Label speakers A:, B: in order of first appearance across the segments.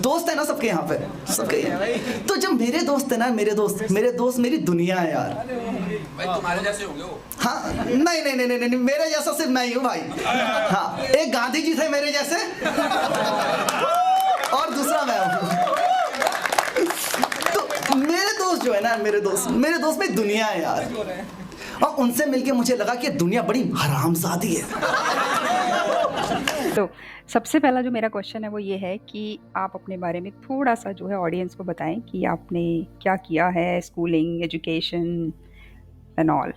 A: दोस्त है ना सबके यहाँ पे, सबके तो जब मेरे दोस्त है ना, मेरे दोस्त मेरी दुनिया है यार।
B: भाई तुम्हारे जैसे होंगे वो।
A: हाँ नहीं, मेरे जैसा सिर्फ मैं ही हूँ भाई। हाँ, एक गांधी जी थे मेरे जैसे और दूसरा मैं हूँ। तो मेरे दोस्त जो है ना, मेरे दोस्त में दुनिया है यार। और उनसे मिलके मुझे लगा कि दुनिया बड़ी हरामजादी है।
C: तो सबसे पहला जो मेरा क्वेश्चन है वो ये है कि आप अपने बारे में थोड़ा सा जो है ऑडियंस को बताएं कि आपने क्या किया है, schooling, education and all.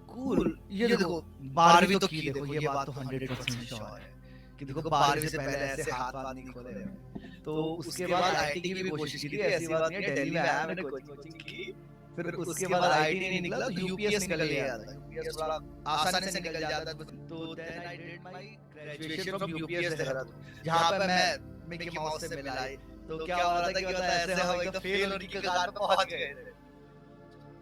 D: Cool. ये देखो 12वीं तो की, देखो ये बात तो 100% श्योर है कि देखो 12वीं से पहले ऐसे हाथ नहीं खोले। तो उसके बाद आईटी की भी कोशिश की थी, ऐसी बात नहीं है। दिल्ली में आया, मैंने कोचिंग की, फिर उसके बाद आईटी नहीं निकला तो यूपीएस निकल गया था। यूपीएस थोड़ा आसानी से निकल जाता है। तो then I did my graduation from UPES Dehradun, जहां पे मैं मिकी माउस से मिला। तो क्या हो रहा था कि मतलब ऐसे हम एकदम फेल होने की कगार पे पहुंच गए थे।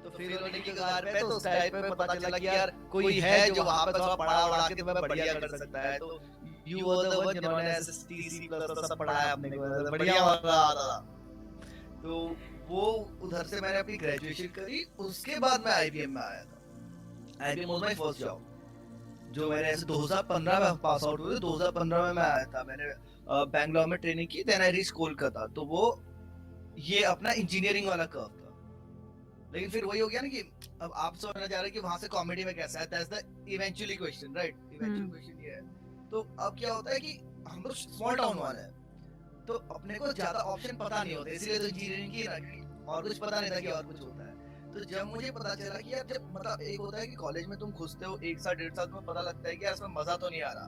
D: तो फेल होने की कगार पे, तो उस टाइम पे पता चला कि यार कोई है जो वहां पे थोड़ा पढ़ा के तुम्हें बढ़िया कर सकता है। तो यू वर द वन जिन्होंने एसएसटी सी प्लस सब पढ़ाया अपने को, बढ़िया मजा आता था। तो वो उधर से मैंने अपनी ग्रेजुएशन करी। उसके बाद मैं आईबीएम में आया था। IBM was my first job, जो मैंने ऐसे 2015 में पास आउट हुए। 2015 में मैं आया था। मैंने बैंगलोर में ट्रेनिंग की, देन आई रीच कोलकाता। तो वो ये अपना इंजीनियरिंग वाला कर्व था। लेकिन फिर वही हो गया ना कि अब आप समझना चाह रहे हैं कि वहां से कॉमेडी में कैसा है। That's the eventually question, right? Eventual question ये है। तो अब क्या होता है कि हम लोग स्मॉल टाउन वाले हैं, तो अपने को ज्यादा ऑप्शन पता नहीं होते, इसलिए तो इंजीनियरिंग की ना, और कुछ पता नहीं था कि और कुछ होता है। तो जब मुझे पता चला कि यार, जब मतलब एक होता है कि कॉलेज में तुम घुसते हो 1 साल 1.5 साल, तुम्हें पता लगता है कि यार इसमें मजा तो नहीं आ रहा,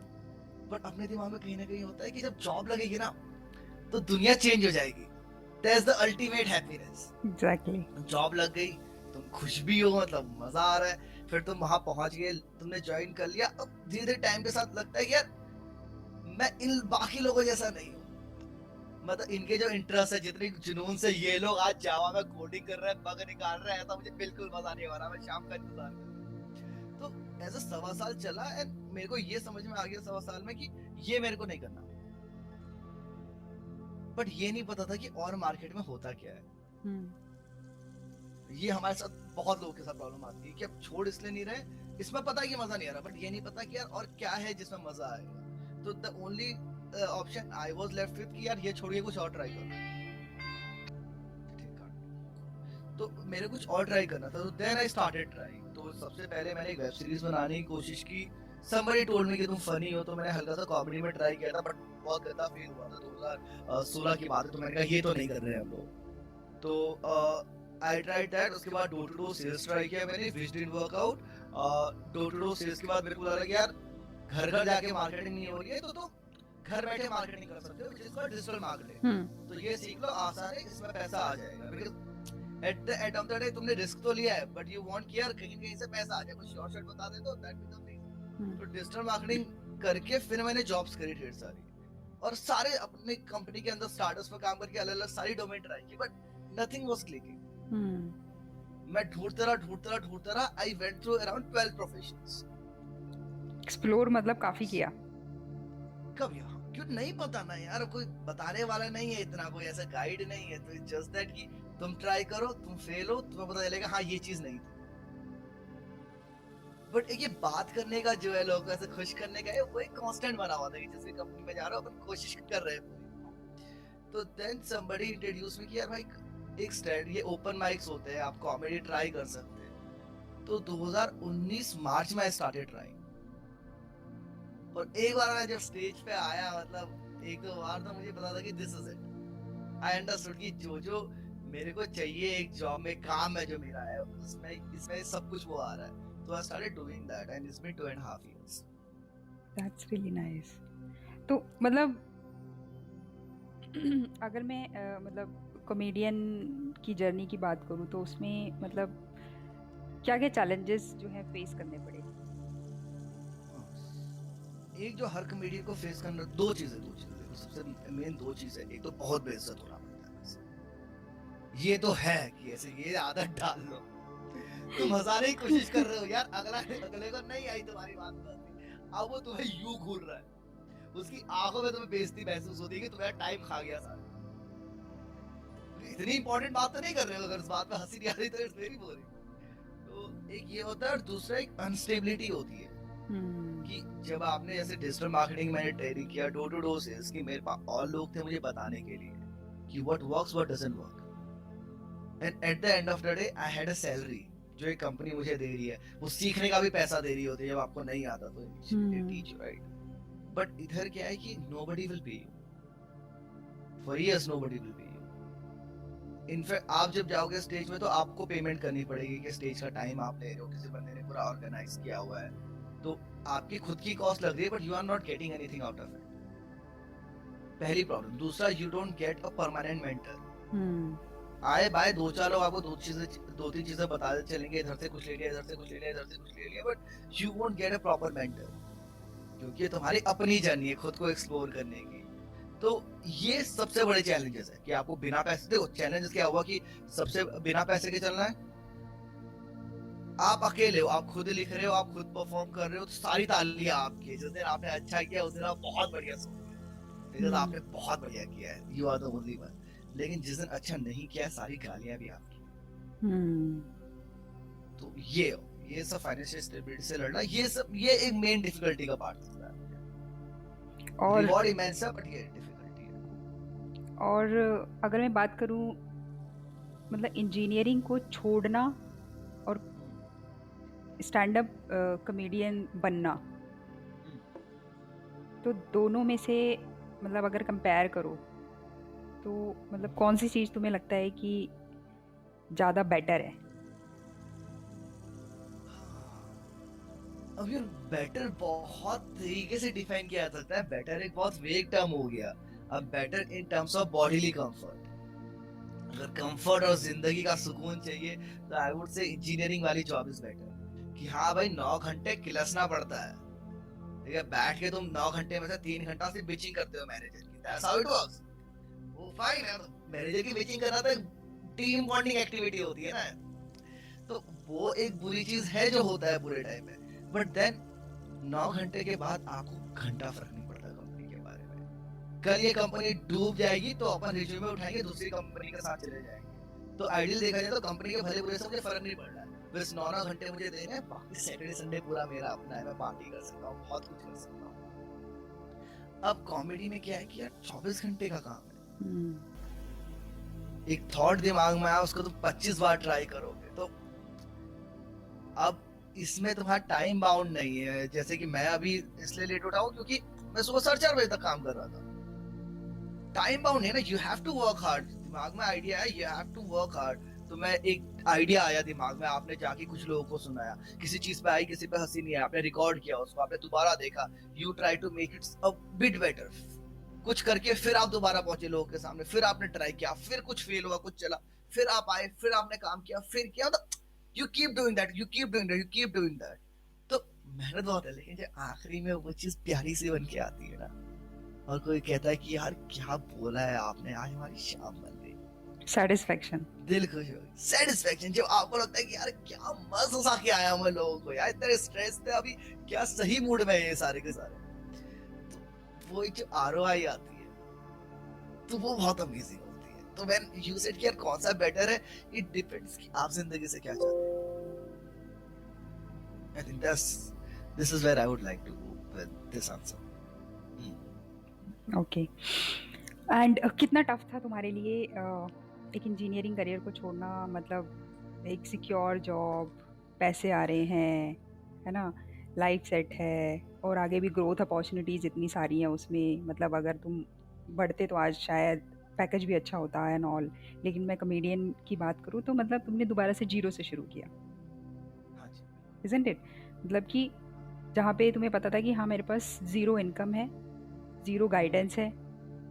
D: बट अपने दिमाग में कहीं ना कहीं होता है कि जब जॉब लगेगी ना तो दुनिया चेंज हो जाएगी। That's the ultimate happiness.
C: Exactly.
D: Job लग गई, तुम खुश भी हो, मतलब मजा आ रहा है। फिर तुम वहां पहुंच गए, तुमने ज्वाइन कर लिया। अब धीरे धीरे टाइम के साथ लगता है कि यार मैं इन बाकी लोगों जैसा नहीं हूँ। मतलब इनके जो इंटरेस्ट है, जितने जुनून से ये लोग आज जावा में कोडिंग कर रहे हैं, बग निकाल रहे हैं, ऐसा मुझे बिल्कुल मजा नहीं आ रहा। मैं शाम का इंतजार कर रहा हूं। तो ऐसा 1.25 साल चला एंड मेरे को ये समझ में आ गया 1.25 साल में कि ये मेरे को नहीं करना। बट ये नहीं पता था कि और मार्केट में होता क्या है। ये हमारे साथ बहुत लोगों के साथ प्रॉब्लम आती है कि अब छोड़ इसलिए नहीं रहे, इसमें पता है कि मजा नहीं आ रहा, बट ये नहीं पता कि यार और क्या है जिसमें मजा आएगा। तो the only option I was left with कि यार ये छोड़िए, कुछ और ट्राई करो। ठीक है, तो मेरे कुछ और ट्राई करना था। तो देन आई स्टार्टेड ट्राइंग। तो सबसे पहले मैंने एक वेब सीरीज बनाने की कोशिश की। somebody told me कि तुम फनी हो, तो मैंने हल्का सा कॉमेडी में ट्राई किया था, बट बहुत गंदा फेल हुआ था। 2016 की बात है। तो मैंने कहा ये तो नहीं कर रहे हम लोग। तो आई ट्राइड दैट। उसके बाद door to door sales try किया मैंने, which didn't work out. Door to door sales के बाद मेरे को लगा कि यार घर घर जाके मार्केटिंग नहीं हो रही है, तो घर बैठे मार्केटिंग कर सकते हो, which is called digital marketing. तो ये सीख लो, आसान है, इसमें पैसा आ जाएगा। Because at the end of the day तुमने रिस्क तो लिया है, बट यू वांट कि यार कहीं से पैसा आ जाए। कुछ शॉर्ट बता दे तो दैट बिकम थिंग। तो डिजिटल मार्केटिंग करके फिर मैंने जॉब्स करी ढेर सारी, और सारे अपने कंपनी के अंदर स्टार्टअप्स पे काम करके अलग-अलग सारी डोमेन ट्राई की, बट नथिंग वाज क्लिकिंग। मैं ढूंढता रहा। I went through around 12 professions.
C: Explore मतलब काफी किया।
D: कब यार क्यों नहीं पता ना यार, कोई बताने वाला नहीं है इतना, कोई ऐसा गाइड नहीं है। तो जस्ट दैट कि तुम ट्राई करो, तुम फेल हो, तुम्हें पता चलेगा हाँ ये चीज नहीं थी। बट एक ये बात करने का जो है, लोगों को ऐसे खुश करने का है, वो एक कांस्टेंट बना हुआ था कि जिस कंपनी में जा रहा हूं अपन कोशिश कर रहे हैं। तो देन समबडी इंट्रोड्यूस मी कि यार भाई एक स्टैंड, ये ओपन माइक्स होते हैं, आप कॉमेडी ट्राई कर सकते हैं। तो 2019 मार्च में आई स्टार्टेड ट्राइंग। और एक बार मैं जब स्टेज पे आया, मतलब एक दो बार, तो मुझे पता था कि this is it. I understood कि जो मेरे को चाहिए एक जॉब में, काम है जो मेरा है, उसमें इसमें सब कुछ वो आ रहा है। तो I started doing that and it's been 2.5 years.
C: That's really nice. तो मतलब अगर मैं मतलब कॉमेडियन की जर्नी की बात करूँ तो उसमें मतलब क्या-क्या चैलेंजेस जो है फेस करने पड़े?
D: एक जो हर कॉमेडियन को फेस करना, दो चीजें देखो, सबसे मेन 2 चीजें। एक तो बहुत बेइज्जत होना पड़ता है वैसे। ये तो है कि ऐसे ये आदत डाल लो, तुम हंसाने की कोशिश कर रहे हो यार, अगले को नहीं आई तुम्हारी बात, अब वो तुम्हें यूं घूर रहा है। उसकी आंखों में तुम्हें बेइज्जती महसूस होती है कि तुम्हारा टाइम खा गया सारा। इतनी इंपॉर्टेंट बात तो नहीं कर रहे हो, अगर इस बात पे हंसी नहीं आ रही तो इट्स वेरी बोरिंग। तो एक ये होता है, और दूसरा एक अनस्टेबिलिटी होती है कि जब आपने जैसे डिजिटल मार्केटिंग मैंने ट्रेनिंग किया, डोर टू डोर सेल्स की, मेरे पास और लोग थे मुझे बताने के लिए कि what works what doesn't work, and at the end of the day I had a salary जो एक कंपनी मुझे दे रही है, वो सीखने का भी पैसा दे रही होती है जब आपको नहीं आता तो टीच यू, राइट? बट इधर क्या है कि nobody will pay you for years, nobody will pay you. In fact आप जब जाओगे स्टेज में तो आपको पेमेंट करनी पड़ेगी कि स्टेज का टाइम आप ले रहे हो, किसी बंदे ने पूरा ऑर्गेनाइज किया हुआ है, तो आपकी खुद की कॉस्ट लग रही है, but you are not getting anything out of it. पहली प्रॉब्लम। दूसरा, you don't get a permanent mentor. आए बाय दो चार लोग आपको दो तीन चीजें बताते चलेंगे, इधर से कुछ ले लिया, इधर से कुछ ले लिया, इधर से कुछ ले लिया, but you won't get a proper mentor, क्योंकि ये तुम्हारी अपनी जर्नी है खुद को एक्सप्लोर करने की। तो ये सबसे बड़े चैलेंजेस है कि आपको बिना पैसे, देखो चैलेंजेस क्या हुआ कि सबसे बिना पैसे के चलना है, आप अकेले हो, आप खुद लिख रहे हो, आप खुद परफॉर्म कर रहे हो, तो सारी तालियां आपकी। जिस दिन आपने अच्छा किया उस दिन आप बहुत बढ़िया सोच, आपने बहुत बढ़िया किया है, you are the only one. लेकिन जिस दिन अच्छा नहीं किया, सारी गालियां भी आपकी। तो ये सब फाइनेंशियल स्टेबिलिटी से लड़ना, ये एक मेन डिफिकल्टी का पार्ट होता है। और रिवॉर्ड इमेंस है, बट ये डिफिकल्टी है।
C: और अगर मैं बात करूं मतलब इंजीनियरिंग को छोड़ना और स्टैंड अप कॉमेडियन बनना, तो दोनों में से मतलब अगर कंपेयर करो तो मतलब कौन सी चीज़ तुम्हें लगता है कि ज़्यादा बेटर है?
D: अब यार बेटर बहुत तरीके से डिफाइन किया जा सकता है। बेटर एक बहुत वेग टर्म हो गया। अब better in terms of bodily comfort, अगर कंफर्ट और जिंदगी का सुकून चाहिए तो आई वुड से इंजीनियरिंग वाली जॉब इज बेटर। कि हाँ भाई 9 घंटे किलसना पड़ता है, ठीक है, बैठ के तुम 9 घंटे में से 3 घंटा सिर्फ बिचिंग करते हो मैनेजर की, दैट्स हाउ इट वर्क्स। वो फाइन है, मैनेजर की बिचिंग करना तो टीम बॉन्डिंग एक्टिविटी होती है ना, तो वो एक बुरी चीज है जो होता है पूरे टाइम में। बट देन 9 घंटे के बाद आपको घंटा फर्क नहीं पड़ता कंपनी के बारे में। कल ये कंपनी डूब जाएगी तो अपन रिज्यूमे उठाएंगे, दूसरी कंपनी के साथ चले जाएंगे। तो आइडियल देखा जाए तो कंपनी के भले बुरे से मुझे फर्क नहीं पड़ रहा है, बस 9 घंटे मुझे देने हैं, बाकी सैटरडे संडे पूरा मेरा अपना है, मैं पार्टी कर सकता हूँ, बहुत कुछ कर सकता हूँ। अब कॉमेडी में क्या है कि यार 24 घंटे का काम है। एक थॉट दिमाग में आया, उसको तुम 25 बार ट्राई करोगे, तो अब इसमें तुम्हारा टाइम बाउंड नहीं है। जैसे कि मैं अभी इसलिए लेट उठा हूं क्योंकि मैं सुबह 4:30 बजे तक काम कर रहा था। टाइम बाउंड है ना, you have to work hard. दिमाग में आइडिया है, you have to work hard. तो मैं एक आइडिया आया दिमाग में, आपने जाके कुछ लोगों को सुनाया, किसी चीज पे आई, किसी पे हंसी नहीं आया, आपने रिकॉर्ड किया उसको, आपने दोबारा देखा, you try to make it a bit better. कुछ करके फिर आप दोबारा पहुंचे लोगों के सामने, फिर आपने ट्राई किया, फिर कुछ फेल हुआ, कुछ चला, फिर आप आए, फिर आपने काम किया, फिर किया, मतलब you keep doing that, you keep doing that, you keep doing that। तो मेहनत बहुत है, लेकिन जब आखिरी में वो चीज प्यारी सी बन के आती है ना, और कोई कहता है कि यार क्या बोला है आपने, आज हमारी शाम बन गई,
C: सेटिस्फेक्शन,
D: दिल खुश हो, सेटिस्फेक्शन। जब आपको लगता है कि यार क्या मस्त हंसा के आया मैं लोगों को, यार इतने स्ट्रेस थे, अभी क्या सही मूड में है ये सारे के सारे, तो वो एक जो ROI आती है, तो वो बहुत अमेजिंग। तो व्हेन यू सेड कि यार कौन सा बेटर है, इट डिपेंड्स कि आप जिंदगी से क्या चाहते हैं। I think this is where I would like to go with this answer.
C: Okay. And कितना टफ था तुम्हारे लिए एक इंजीनियरिंग करियर को छोड़ना? मतलब एक सिक्योर जॉब, पैसे आ रहे हैं, है ना, लाइफ सेट है, और आगे भी ग्रोथ अपॉर्चुनिटीज़ इतनी सारी हैं उसमें। मतलब अगर तुम बढ़ते तो आज शायद पैकेज भी अच्छा होता है एंड ऑल, लेकिन मैं कॉमेडियन की बात करूँ तो मतलब तुमने दोबारा से जीरो से शुरू किया,
D: हाँ जी,
C: इज़न्ट इट? मतलब कि जहाँ पे तुम्हें पता था कि हाँ मेरे पास ज़ीरो इनकम है, ज़ीरो गाइडेंस है,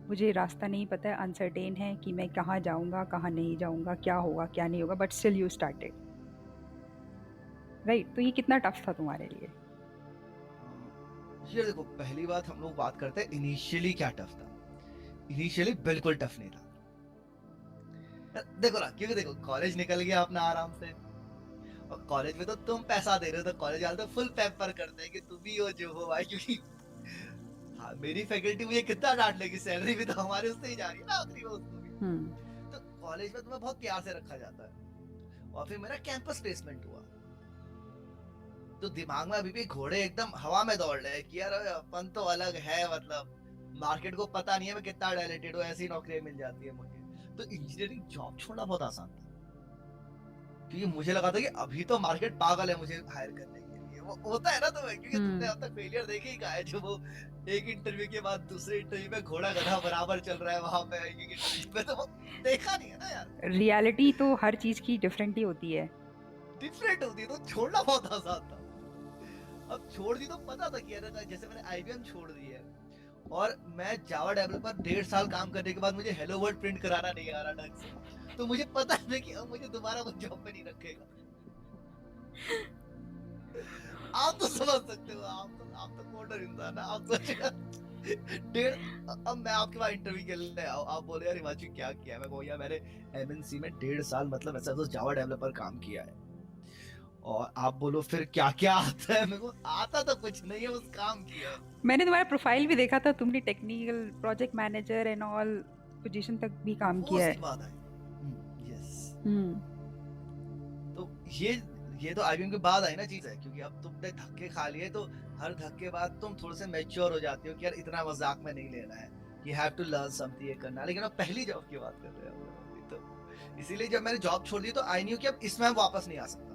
C: मुझे रास्ता नहीं पता है, अनसर्टेन है कि मैं कहाँ जाऊँगा, कहाँ नहीं जाऊँगा, क्या होगा क्या नहीं होगा, but still you started, right? तो ये कितना टफ था तुम्हारे लिए?
D: ये देखो, पहली बात हम लोग बात करते हैं इनिशियली क्या टफ था। इनिशियली बिल्कुल टफ नहीं था। देखो ना, क्योंकि देखो कॉलेज निकल गया अपना आराम से, और कॉलेज में तो तुम पैसा दे रहे हो, तो कॉलेज वाले तो फुल पेपर करते हैं कि तुम ही हो जो हो भाई, क्योंकि हाँ, मेरी फैकल्टी मुझे कितना डांट लेगी, सैलरी भी तो हमारे उससे ही जा रही है ना आखिरी में उसको भी। तो कॉलेज में तुम्हें बहुत प्यार से रखा जाता है। और फिर मेरा कैंपस प्लेसमेंट हुआ, तो दिमाग में अभी भी घोड़े एकदम हवा में दौड़ रहे हैं कि यार अपन तो अलग है, मतलब मार्केट को पता नहीं है मैं कितना टैलेंटेड हूँ, ऐसी नौकरियां मिल जाती है मुझे। तो इंजीनियरिंग जॉब छोड़ना बहुत आसान था, क्योंकि मुझे लगा था कि अभी तो मार्केट पागल है मुझे हायर करने के लिए। वो होता है ना तुम्हें, क्योंकि तुमने अब तक फेलियर देखे ही कहा है, जो वो एक इंटरव्यू के बाद दूसरे इंटरव्यू में घोड़ा गधा बराबर चल रहा है, वहां पे एक इंटरव्यू में तो वो देखा नहीं है ना यार।
C: रियलिटी तो हर चीज की डिफरेंट ही होती है।
D: डिफरेंट होती है, तो छोड़ना बहुत आसान था। अब छोड़ दी तो पता था कि यार जैसे मैंने आईबीएम छोड़ दी है और मैं जावा डेवलपर 1.5 साल काम करने के बाद मुझे हेलो वर्ल्ड प्रिंट कराना नहीं आ रहा ढंग से, तो मुझे पता है कि अब मुझे दोबारा वो जॉब पे नहीं रखेगा। आप तो समझ सकते हो, आप तो कोडर इंसान है, आप सोचिए अब मैं आपके पास इंटरव्यू के लिए आप बोले यार हिमांशु क्या किया, मैं कहूँ यार मैंने एमएनसी में 1.5 साल मतलब ऐसा तो जावा डेवलपर काम किया है, और आप बोलो फिर क्या क्या आता है। मेरे को आता तो कुछ नहीं है, उस काम किया है।
C: मैंने तुम्हारा प्रोफाइल भी देखा था, तुमने technical project manager and all position तक भी काम
D: वो
C: किया है।
D: उसकी बात है। यस, तो ये तो आईबीएम के बाद आई ना चीज है, क्योंकि अब तुमने धक्के खा लिए, तो हर धक्के बाद तुम थोड़े से मैच्योर हो जाते हो कि यार इतना मजाक में नहीं लेना है, you have to learn something, ये करना। लेकिन अब पहली जॉब की बात कर रहे हो, तो इसीलिए जब मैंने जॉब छोड़ दी तो आई न्यू कि अब इसमें वापस नहीं आ सकता,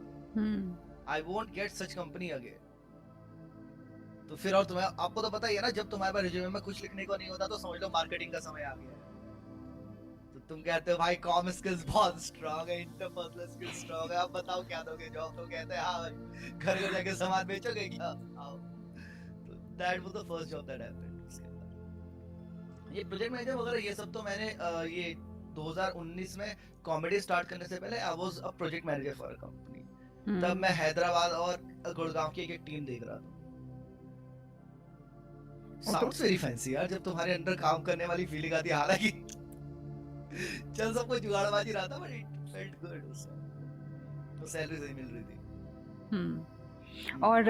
D: I won't get such company again. तो फिर और तुम्हें आपको तो पता ही है ना, जब तुम्हारे पास रिज्यूमे में कुछ लिखने को नहीं होता तो समझ लो मार्केटिंग का समय आ गया है। तो तुम कहते हो भाई कॉम स्किल्स बहुत स्ट्रांग है, इंटरपर्सनल स्किल्स स्ट्रांग है, अब बताओ क्या दोगे जॉब। तो कहते हैं हाँ भाई घर घर जाके सामान बेचोगे क्या, आओ। तो that was the first job that happened. उसके बाद ये प्रोजेक्ट मैनेजर वगैरह ये सब तो मैंने ये 2019 में कॉमेडी स्टार्ट करने से पहले I was a project manager for a company. तब मैं हैदराबाद और गुड़गांव की एक टीम देख रहा था। साउंड्स वेरी फैंसी यार, जब तुम्हारे अंदर काम करने वाली फीलिंग आती है, हालांकि चल सब कुछ जुगाड़बाजी रहा था, बट इट फेल्ट गुड। तो सैलरी सही मिल रही थी।
C: और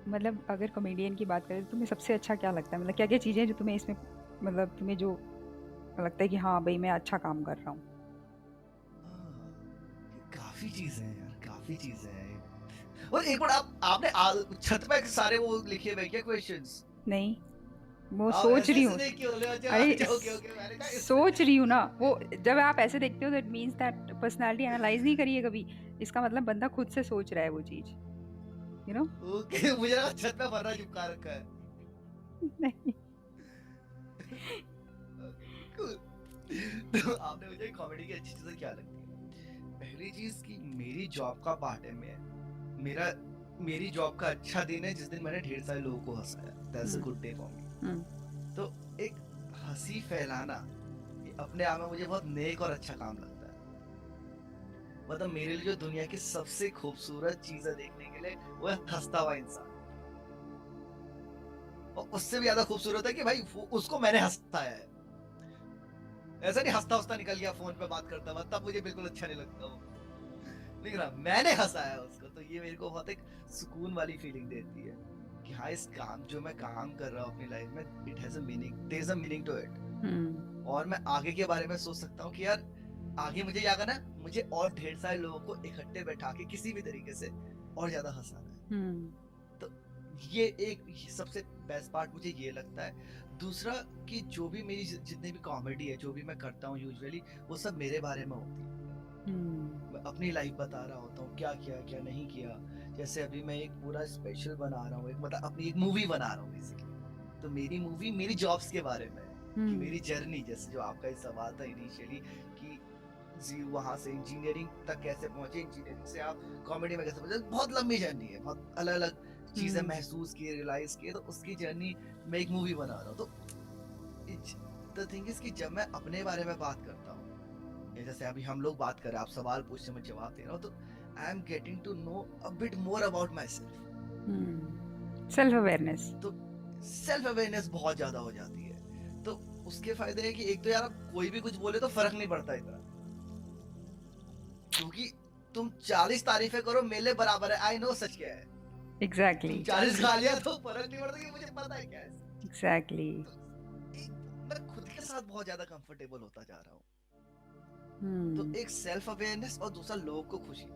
C: मतलब अगर कॉमेडियन की बात करें तो तुम्हें सबसे अच्छा क्या लगता है, मतलब क्या क्या चीजें जो तुम्हें इसमें, मतलब तुम्हें जो लगता है कि हाँ भाई मैं अच्छा काम कर रहा हूँ?
D: काफी चीजें हैं यार, काफी चीजें हैं। और एक बार आपने छत पे सारे वो लिखे हुए क्या क्वेश्चंस?
C: नहीं, वो सोच रही हूँ। अरे सोच रही हूँ ना, वो जब आप ऐसे देखते हो that means that personality analyse नहीं करिए कभी, इसका मतलब बंदा खुद से सोच रहा है वो चीज, यू नो।
D: ओके, मुझे लगा छत पे वर्रा चिपका रखा है।
C: नहीं।
D: तो आपने मुझे कॉमेडी की अच्छी चीजें क्या लगती है? पहली चीज कि मेरी जॉब का पार्ट है, मेरी जॉब का अच्छा दिन है जिस दिन मैंने ढेर सारे लोगों को हंसाया। That's a good day for me. तो एक हंसी फैलाना अपने आप में मुझे बहुत नेक और अच्छा काम लगता है। मतलब मेरे लिए जो दुनिया की सबसे खूबसूरत चीज है देखने के लिए, वो है हंसता हुआ इंसान। और उससे भी ज्यादा खूबसूरत है कि भाई उसको मैंने हंसाया है। ऐसा नहीं हंसता हंसता निकल गया फोन पे बात करता हुआ, तब मुझे बिल्कुल अच्छा नहीं लगता वो। लेकिन मैंने हंसाया उसको, तो ये मेरे को बहुत एक सुकून वाली फीलिंग देती है कि हाँ इस काम जो मैं काम कर रहा हूँ अपनी लाइफ में, it has a meaning, there is a meaning to it. और मैं आगे के बारे में सोच सकता हूँ कि यार आगे मुझे क्या करना है, मुझे और ढेर सारे लोगों को इकट्ठे बैठा के किसी भी तरीके से और ज्यादा हंसाना है। तो ये एक सबसे बेस्ट पार्ट मुझे ये लगता है। दूसरा कि जो भी मेरी जितनी भी कॉमेडी है, जो भी मैं करता हूँ यूजुअली, वो सब मेरे बारे में होती है। मैं अपनी लाइफ बता रहा होता हूँ, क्या किया क्या नहीं किया। जैसे अभी मैं एक पूरा स्पेशल बना रहा हूँ, एक मतलब अपनी एक मूवी बना रहा हूँ बेसिकली। तो मेरी मूवी मेरी जॉब्स के बारे में है, कि मेरी जर्नी, जैसे जो आपका सवाल था इनिशियली कि जी वहां से इंजीनियरिंग तक कैसे पहुंचे, इंजीनियरिंग से आप कॉमेडी में कैसे पहुंचे, बहुत लंबी जर्नी है, बहुत अलग अलग चीजें महसूस की, रियलाइज की। तो उसकी जर्नी मैं एक मूवी बना रहा हूँ। तो द थिंग इज कि जब मैं अपने बारे में बात करता हूँ, जैसे अभी हम लोग बात कर रहे हैं, आप सवाल पूछते मैं जवाब दे रहा हूँ, तो I am getting to know a bit more about myself.
C: Self awareness,
D: तो सेल्फ अवेयरनेस बहुत ज्यादा हो जाती है। तो उसके फायदे है कि एक तो यार कोई भी कुछ बोले तो फर्क नहीं पड़ता इतना, क्योंकि तुम 40 तारीफें करो मेरे बराबर है, आई नो सच क्या है।
C: एग्जैक्टली
D: 40 खा लिया तो फर्क नहीं पड़ता कि मुझे पता है क्या है।
C: एग्जैक्टली
D: मैं खुद के साथ बहुत ज्यादा कंफर्टेबल होता जा रहा हूँ। तो एक सेल्फ अवेयरनेस और दूसरा लोगों को खुशी,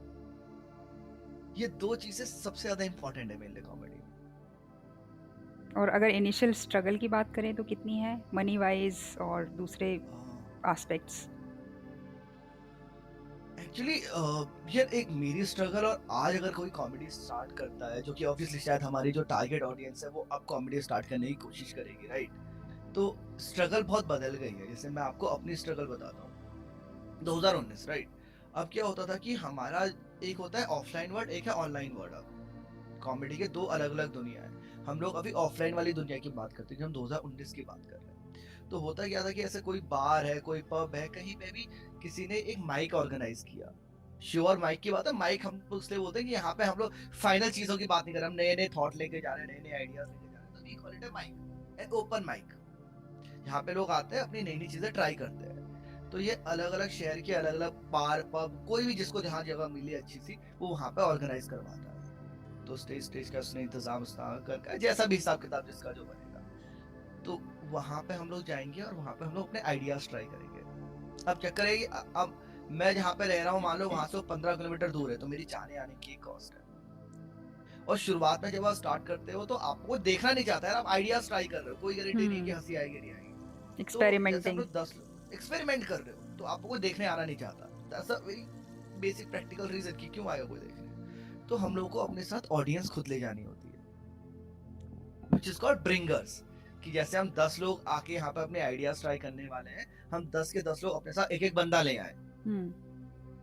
D: ये दो चीजें सबसे ज्यादा इंपॉर्टेंट है मेरे लिए कॉमेडी।
C: और अगर इनिशियल स्ट्रगल की बात करें तो कितनी है, मनी वाइज और दूसरे एस्पेक्ट्स?
D: एक्चुअली यार एक मेरी स्ट्रगल और आज अगर कोई कॉमेडी स्टार्ट करता है, जो कि ऑब्वियसली शायद हमारी जो टारगेट ऑडियंस है वो अब कॉमेडी स्टार्ट करने की कोशिश करेगी, राइट? तो स्ट्रगल बहुत बदल गई है। जैसे मैं आपको अपनी स्ट्रगल बताता हूँ, 2019, राइट? अब क्या होता था कि हमारा एक होता है ऑफलाइन वर्ल्ड, एक है ऑनलाइन वर्ल्ड। अब कॉमेडी के दो अलग अलग दुनिया है। हम लोग अभी ऑफलाइन वाली दुनिया की बात करते हैं, हम 2019 की बात कर रहे हैं। तो होता क्या था कि ऐसे कोई बार है, कोई पब है, कहीं पे भी किसी ने एक माइक ऑर्गेनाइज किया। श्योर माइक की बात है, माइक हम इसलिए बोलते हैं कि यहाँ पे हम लोग फाइनल चीजों की बात नहीं कर रहे, हम नए नए थॉट लेके जा रहे हैं, नए नए आइडियाज लेके जा रहे हैं। तो we call it a mic, an open mic. यहाँ पे लोग आते हैं, अपनी नई नई चीजें ट्राई करते हैं। तो ये अलग अलग शहर के अलग अलग बार पब, कोई भी जिसको जहाँ जगह मिली अच्छी सी, वो वहाँ पे ऑर्गेनाइज करवाता है। तो स्टेज का उसने इंतजाम कर जैसा भी हिसाब किताब जिसका जो बनेगा, तो वहाँ पे हम लोग जाएंगे और वहाँ पे हम लोग अपने आइडियाज ट्राई करेंगे। अब क्या करेंगे, अब मैं जहाँ पे रह रहा हूँ, मान लो वहाँ से 15 किलोमीटर दूर है, तो मेरी जाने आने की कॉस्ट है। और शुरुआत में जब आप स्टार्ट करते हो तो आपको देखना नहीं चाहता है, आप आइडियाज ट्राई कर रहे हो, कोई गारंटी नहीं कि हंसी आएगी नहीं आएगी।
C: एक्सपेरिमेंटिंग,
D: तो 10 एक्सपेरिमेंट कर रहे हो, तो आपको कोई देखने आना नहीं चाहता। That's a very basic practical reason कि क्यों आएगा कोई देखने। तो हम लोगों को अपने साथ ऑडियंस खुद ले जानी होती है, व्हिच इज कॉल्ड ब्रिंगर्स। कि जैसे हम 10 लोग आके यहाँ पे अपने आइडियाज ट्राई करने वाले हैं, हम 10 के 10 लोग अपने साथ एक एक बंदा ले आए,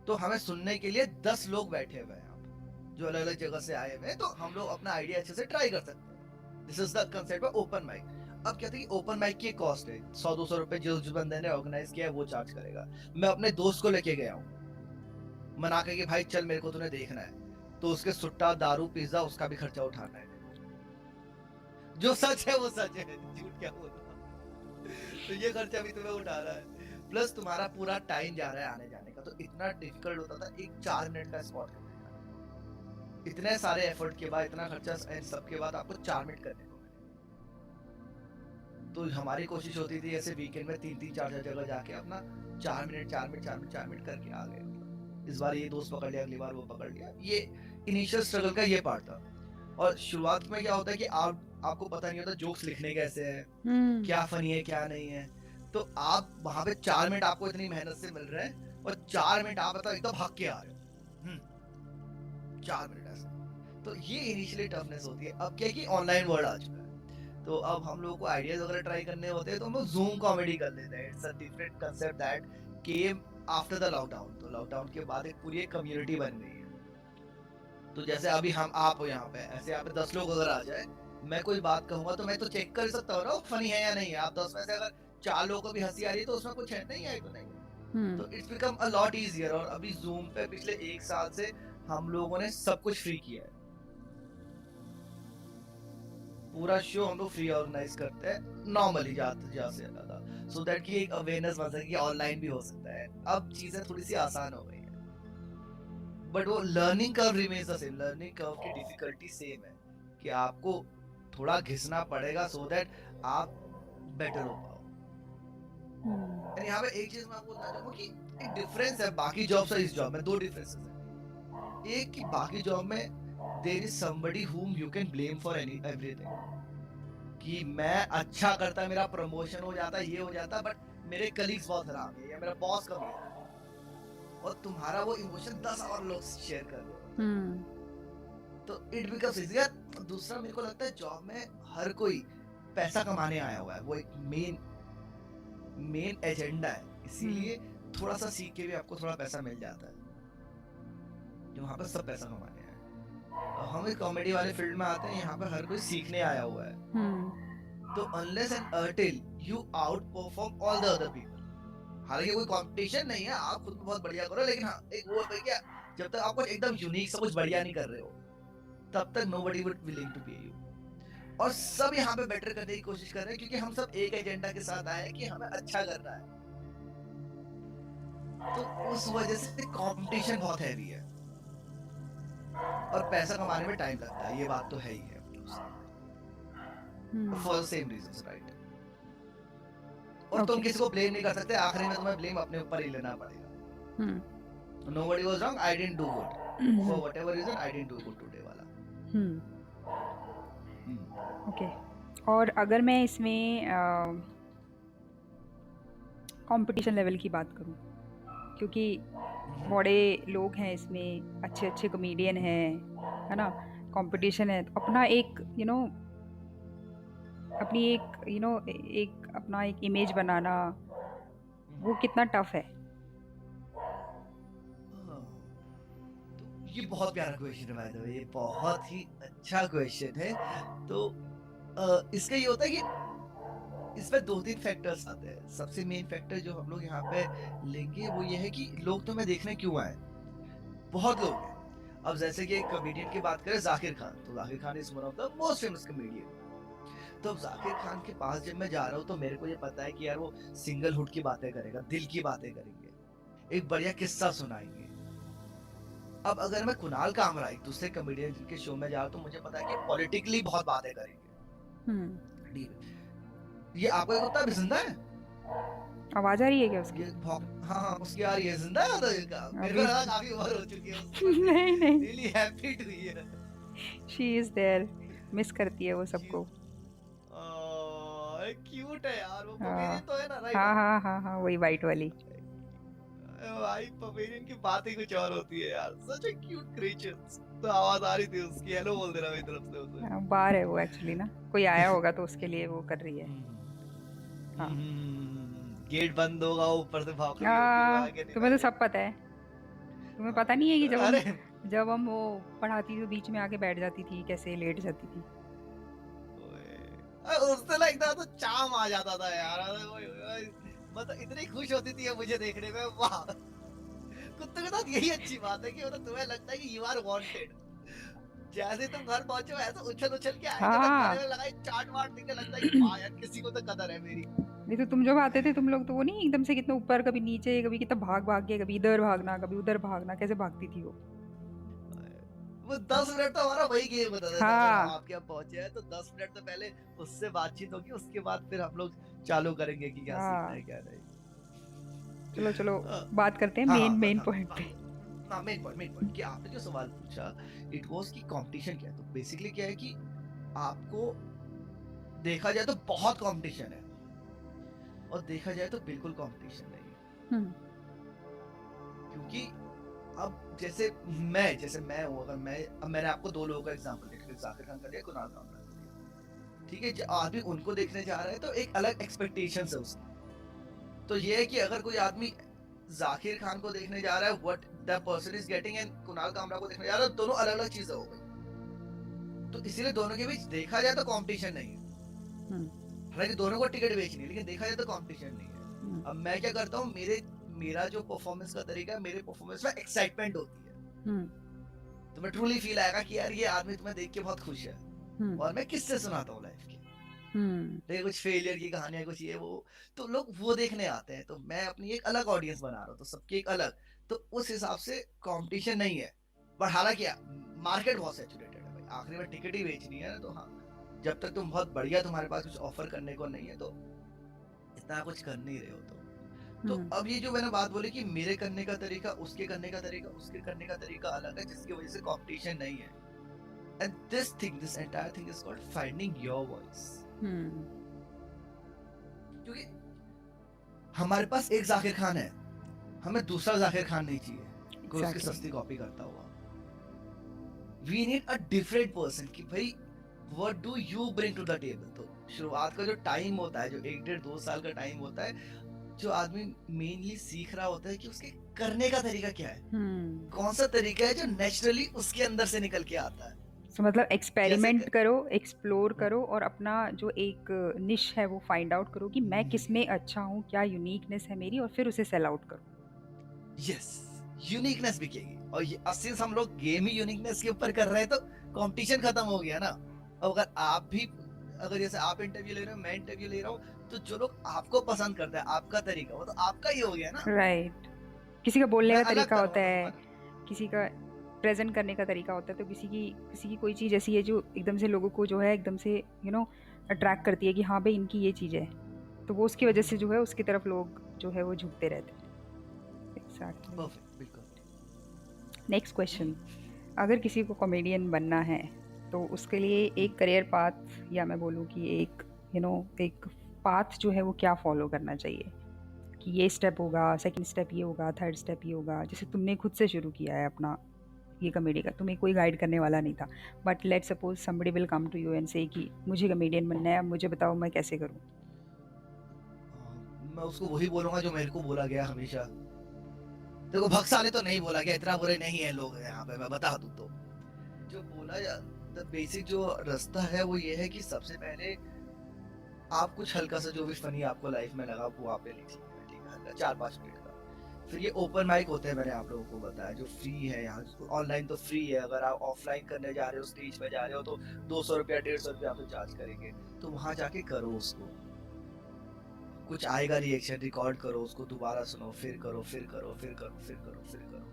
D: तो हमें सुनने के लिए 10 लोग बैठे हुए हैं जो अलग अलग जगह से आए हुए हैं, तो हम लोग अपना आइडिया अच्छे से ट्राई कर सकते हैं। This is the concept of open mic. अब क्या था कि ओपन माइक की कॉस्ट है 100-200 रुपए, जिस बंदे ने ऑर्गेनाइज किया है वो चार्ज करेगा। मैं अपने दोस्त को लेके गया हूँ, मना के कि भाई चल मेरे को तूने देखना है, तो उसके सुट्टा दारू पिज्जा उसका भी खर्चा उठाना है। जो सच है वो सच है, झूठ क्या बोल रहा। तो ये खर्चा भी तुम्हें उठा रहा है, प्लस तुम्हारा पूरा टाइम जा रहा है आने जाने का। तो इतना डिफिकल्ट होता था एक 4 मिनट का स्पॉट करने का। इतने सारे एफर्ट के बाद, इतना खर्चा सब के बाद आपको 4 मिनट करने को। तो हमारी कोशिश होती थी ऐसे वीकेंड में 3-3 4-4 जगह जाके अपना 4 मिनट करके आ गए। इस बार ये दोस्त पकड़ लिया, अगली बार वो पकड़ लिया। ये इनिशियल स्ट्रगल का ये पार्ट था। और शुरुआत में क्या होता है कि आपको पता नहीं होता जोक्स लिखने कैसे हैं, क्या फनी है क्या नहीं है। तो आप वहां पे 4 मिनट आपको इतनी मेहनत से मिल रहे हैं और 4 मिनट आप बताओ एकदम हक के आ रहे हो। 4 मिनट ऐसा, तो ये इनिशियली टफनेस होती है। अब क्या है कि ऑनलाइन वर्ल्ड आ चुका है, तो अब हम लोगों को आइडियाज वगैरह ट्राई करने होते हैं, तो हम लोग जूम कॉमेडी कर लेते हैं। It's a different concept that came after the lockdown. तो लॉकडाउन के बाद एक पूरी कम्युनिटी बन गई है। तो जैसे अभी आप हो यहाँ पे, ऐसे यहाँ पे 10 लोग अगर आ जाए, मैं कोई बात कहूंगा तो मैं तो चेक कर सकता हूँ ना फनी है या नहीं है। आप 10 में से अगर 4 लोगों को भी हंसी आ रही है तो उसमें कुछ है, नहीं है तो नहीं। तो it's become a lot easier. और अभी जूम पे पिछले 1 साल से हम लोगों ने सब कुछ फ्री किया है। पूरा शो हम लोग फ्री ऑर्गेनाइज करते हैं नॉर्मली, ज्यादा से ज्यादा, सो दैट कि एक अवेयरनेस बन सके कि ऑनलाइन भी हो सकता है। अब चीजें थोड़ी सी आसान हो गई हैं, बट वो learning curve remains the same. Learning curve की डिफिकल्टी सेम है कि आपको थोड़ा घिसना पड़ेगा सो दैट आप बेटर हो पाओ। और यहाँ पे एक चीज मैं आपको बताना चाहूंगा कि एक डिफरेंस है बाकी जॉब से इस जॉब में। 2 डिफरेंसेस हैं। एक कि बाकी जॉब में there is somebody whom you can blame for everything, कि मैं अच्छा करता, मेरा प्रमोशन हो जाता, ये हो जाता, बट मेरे कलीग्स बहुत खराब है या मेरा बॉस कम है, और तुम्हारा वो इमोशन 10 और लोग शेयर कर रहे हो। तो इट बिकम्स इजियर। दूसरा मेरे को लगता है जॉब में हर कोई पैसा कमाने आया हुआ है, वो एक मेन एजेंडा है, इसीलिए थोड़ा सा सीख के भी आपको थोड़ा पैसा मिल जाता है, जो वहाँ पर सब पैसा कमाने आए। हम इस कॉमेडी वाले फील्ड में आते हैं, यहाँ पे हर कोई सीखने आया हुआ है। तो unless and until you out perform all the other people, हालांकि कोई कंपटीशन नहीं है, आप खुद को बहुत बढ़िया करो, लेकिन हाँ एक वो है क्या, जब तक आप कुछ एकदम यूनिक सा कुछ बढ़िया नहीं कर रहे हो, तब तक नोबडी वुड विलिंग टू पे यू। और सब यहाँ पे बेटर करने की कोशिश कर रहे हैं, क्योंकि हम सब एक एजेंडा के साथ आए हैं कि हमें अच्छा करना है। तो उस वजह से कंपटीशन बहुत हैवी है। और पैसा कमाने में टाइम लगता है, ये बात तो है ही है। For the same reasons, right. और तुम
C: Okay.
D: किसी को ब्लेम नहीं कर सकते, आखिरी में तुम्हें ब्लेम अपने ऊपर ही लेना पड़ेगा।
C: हम्म
D: Nobody was wrong, I didn't do good. For whatever reason, I didn't do good today वाला।
C: ओके। और अगर मैं इसमें कंपटीशन लेवल की बात करूं, क्योंकि बड़े लोग हैं इसमें, अच्छे अच्छे कॉमेडियन हैं, है ना, कंपटीशन है, तो अपना एक अपनी एक अपना एक इमेज बनाना, वो कितना टफ है?
D: तो ये बहुत प्यारा क्वेश्चन है, बाय द वे, ये बहुत ही अच्छा क्वेश्चन है। तो इसका ये होता है कि इसमें 2-3 फैक्टर्स आते हैं। सबसे मेन फैक्टर जो हम लोग यहाँ पे लेंगे वो ये है कि लोग तुम्हें देखने क्यों आए। बहुत लोग हैं। अब जैसे कि एक कॉमेडियन की बात करें, जाकिर खान, तो Zakir Khan is one of the most famous comedian. तो अब जाकिर खान के पास जब मैं जा रहा हूँ तो मेरे को ये पता है कि यार वो सिंगल हुड की बातें करेगा, दिल की बातें करेंगे, एक बढ़िया किस्सा सुनाएंगे। अब अगर मैं कुणाल कामरा, एक दूसरे कॉमेडियन के शो में जा रहा हूँ, तो मुझे पता है कि पॉलिटिकली बहुत बातें करेंगे। ये आपको एक होता है जिंदा है?
C: आवाज आ रही है क्या उसकी?
D: ये हाँ उसकी आ रही है, जिंदा है? तो मेरे को लगा काफी उम्र हो चुकी है उसकी।
C: नहीं नहीं,
D: really happy to hear.
C: She is there, miss करती है वो सबको।
D: क्यूट है यार वो।
C: हाँ।
D: पवेलियन तो है ना, राइट?
C: हाँ, वही वाइट वाली।
D: भाई पवेलियन की बात ही कुछ और होती है यार, सच अ क्यूट क्रीचर। तो आवाज आ रही थी उसकी, हेलो बोल देना मेरी तरफ से उसे।
C: बाहर है वो एक्चुअली ना, कोई आया होगा तो उसके लिए वो कर रही है। हाँ।
D: गेट बंद होगा, ऊपर से भाग रही होगी,
C: तुम्हें तो सब पता है। तुम्हें पता नहीं है कि
D: अरे
C: जब हम वो पढ़ाती तो बीच में आके बैठ जाती थी, कैसे लेट जाती थी।
D: उससे लगता तो चाम आ जाता था यार। मतलब इतनी खुश होती थी मुझे देखने में, वाह। कुत्ते के साथ यही अच्छी बात है कि मतलब तुम्हें लगता है कि यू आर वांटेड। जैसे तुम घर पहुंचे वैसे उछल उछल के आएंगे,
C: हाँ।
D: तो गले में लगाई चाट वाट देके लगता है कि वाह यार किसी को तो कदर है मेरी।
C: नहीं तो तुम जब आते थे तुम लोग, तो वो नहीं एकदम से कितना ऊपर, कभी नीचे, कभी कितना भाग भाग के, कभी इधर भागना, कभी उधर भागना, कैसे भागती थी
D: वो 10 मिनट तो हमारा वही गेम होता था।
C: हाँ।
D: जब आप क्या पहुंचे हैं तो 10 मिनट तो पहले उससे बातचीत होगी, उसके बाद फिर हम लोग चालू करेंगे कि क्या
C: हाँ।
D: सीखना है क्या नहीं।
C: चलो बात करते हैं मेन पॉइंट पे।
D: मेन पॉइंट कि आपने जो सवाल पूछा, इट वाज कि कंपटीशन क्या है। तो बेसिकली क्या है कि आपको देखा जाए तो बहुत कंपटीशन है, और देखा जाए तो बिल्कुल कंपटीशन नहीं है। क्योंकि अब जैसे मैं हूँ, अगर मैंने आपको 2 लोगों का एग्जांपल दिया, जाकिर खान का दिया, कुणाल कामरा का दिया, ठीक है। जब आदमी उनको देखने जा रहा है तो एक अलग एक्सपेक्टेशंस है उसकी। तो ये है कि अगर कोई आदमी जाकिर खान को देखने जा रहा है, what the person is getting, and Kunal Kamra को देखने जा रहा है, दोनों अलग अलग चीजें हो गई। तो इसीलिए दोनों के बीच देखा जाए तो कंपटीशन नहीं है। हालांकि दोनों को टिकट बेचनी है, लेकिन देखा जाए तो कंपटीशन नहीं है। अब मैं क्या करता हूँ, मेरा जो परफॉर्मेंस का तरीका है, मेरे परफॉर्मेंस में एक्साइटमेंट होती है। तो मैं ट्रूली फील आएगा कि यार ये आदमी तुम्हें देख के बहुत खुश है, और मैं किससे सुनाता हूँ लाइफ की, देखिए कुछ फेलियर की कहानियां, कुछ ये वो, तो लोग वो देखने आते हैं। तो मैं अपनी एक अलग ऑडियंस बना रहा हूँ, तो सबकी एक अलग, तो उस हिसाब से कंपटीशन नहीं है। पर हालांकि मार्केट बहुत सैचुरेटेड है भाई, आखिरी में टिकट ही बेचनी है ना। तो हाँ, जब तक तुम बहुत बढ़िया, तुम्हारे पास कुछ ऑफर करने को नहीं है, तो इतना कुछ कर नहीं रहे हो तो अब ये जो मैंने बात बोली कि मेरे करने का तरीका, उसके करने का तरीका, उसके करने का तरीका अलग है, जिसकी वजह से कंपटीशन नहीं है। And this entire thing is called finding your voice. क्योंकि हमारे पास एक जाकिर खान है, हमें दूसरा जाकिर खान नहीं चाहिए कोई उसकी सस्ती कॉपी करता हुआ। We need a different person कि भाई what do you bring to the table. तो शुरुआत का जो टाइम होता है, जो 1-1.5-2 साल का टाइम होता है, जो आदमी मेनली सीख रहा होता है कि उसके करने का तरीका क्या है, कौन सा तरीका है जो नेचुरली उसके अंदर से निकल के आता है।
C: तो मतलब एक्सपेरिमेंट करो, एक्सप्लोर करो, और अपना जो एक निश है वो फाइंड आउट करो कि मैं किस में अच्छा हूँ, क्या यूनिकनेस है मेरी, और फिर उसे सेल आउट करो।
D: यस, यूनिकनेस बिकेगी। और सिंस हम लोग गेम ही यूनिकनेस के ऊपर कर रहे हैं, तो कंपटीशन खत्म हो गया ना। अगर जैसे आप इंटरव्यू ले रहे हो, मैं इंटरव्यू ले रहा हूँ, तो जो लोग आपको पसंद करते हैं, आपका तरीका, वो तो आपका ही हो गया ना।
C: राइट। किसी का बोलने का तरीका होता है, किसी का प्रेजेंट करने का तरीका होता है, तो किसी की कोई चीज़ ऐसी है जो एकदम से लोगों को जो है एकदम से अट्रैक्ट करती है कि हाँ भाई इनकी ये चीज़ है, तो वो उसकी वजह से जो है उसकी तरफ लोग जो है वो झुकते रहते हैं। एग्जैक्टली।
D: परफेक्ट, बिल्कुल।
C: नेक्स्ट क्वेश्चन, अगर किसी को कॉमेडियन बनना है तो उसके लिए एक करियर पाथ, या मैं बोलूँ कि एक पाथ जो है वो क्या फॉलो करना चाहिए, कि ये स्टेप होगा, सेकंड स्टेप ये होगा, थर्ड स्टेप ये होगा। जैसे तुमने खुद से शुरू किया है अपना ये कॉमेडी का, तुम्हें कोई गाइड करने वाला नहीं था, but let's suppose somebody will come to you and say कि मुझे कॉमेडियन बनना है, अब मुझे बताओ मैं कैसे करूँ।
D: मैं उसको वही बोलूंगा जो मेरे को बोला गया हमेशा। देखो भक्साली तो नहीं बोला गया, इतना बुरे नहीं है लोग यहाँ पे, मैं बता दूं तो जो बोला द बेसिक जो रास्ता है वो ये है कि सबसे पहले आप कुछ हल्का सा जो भी फनी आपको लाइफ में लगा वो आप ले लीजिए, ठीक है, हल्का 4-5 मिनट का। फिर ये ओपन माइक होते हैं, मैंने आप लोगों को बताया, जो फ्री है यहाँ। ऑनलाइन तो फ्री है, अगर आप ऑफलाइन करने जा रहे हो, स्टेज पे जा रहे हो तो 200 रुपया 150 रुपया आपको चार्ज करेंगे, तो वहां जाके करो उसको। कुछ आएगा रिएक्शन, रिकॉर्ड करो उसको, दोबारा सुनो, फिर करो, फिर करो, फिर करो, फिर करो, फिर करो।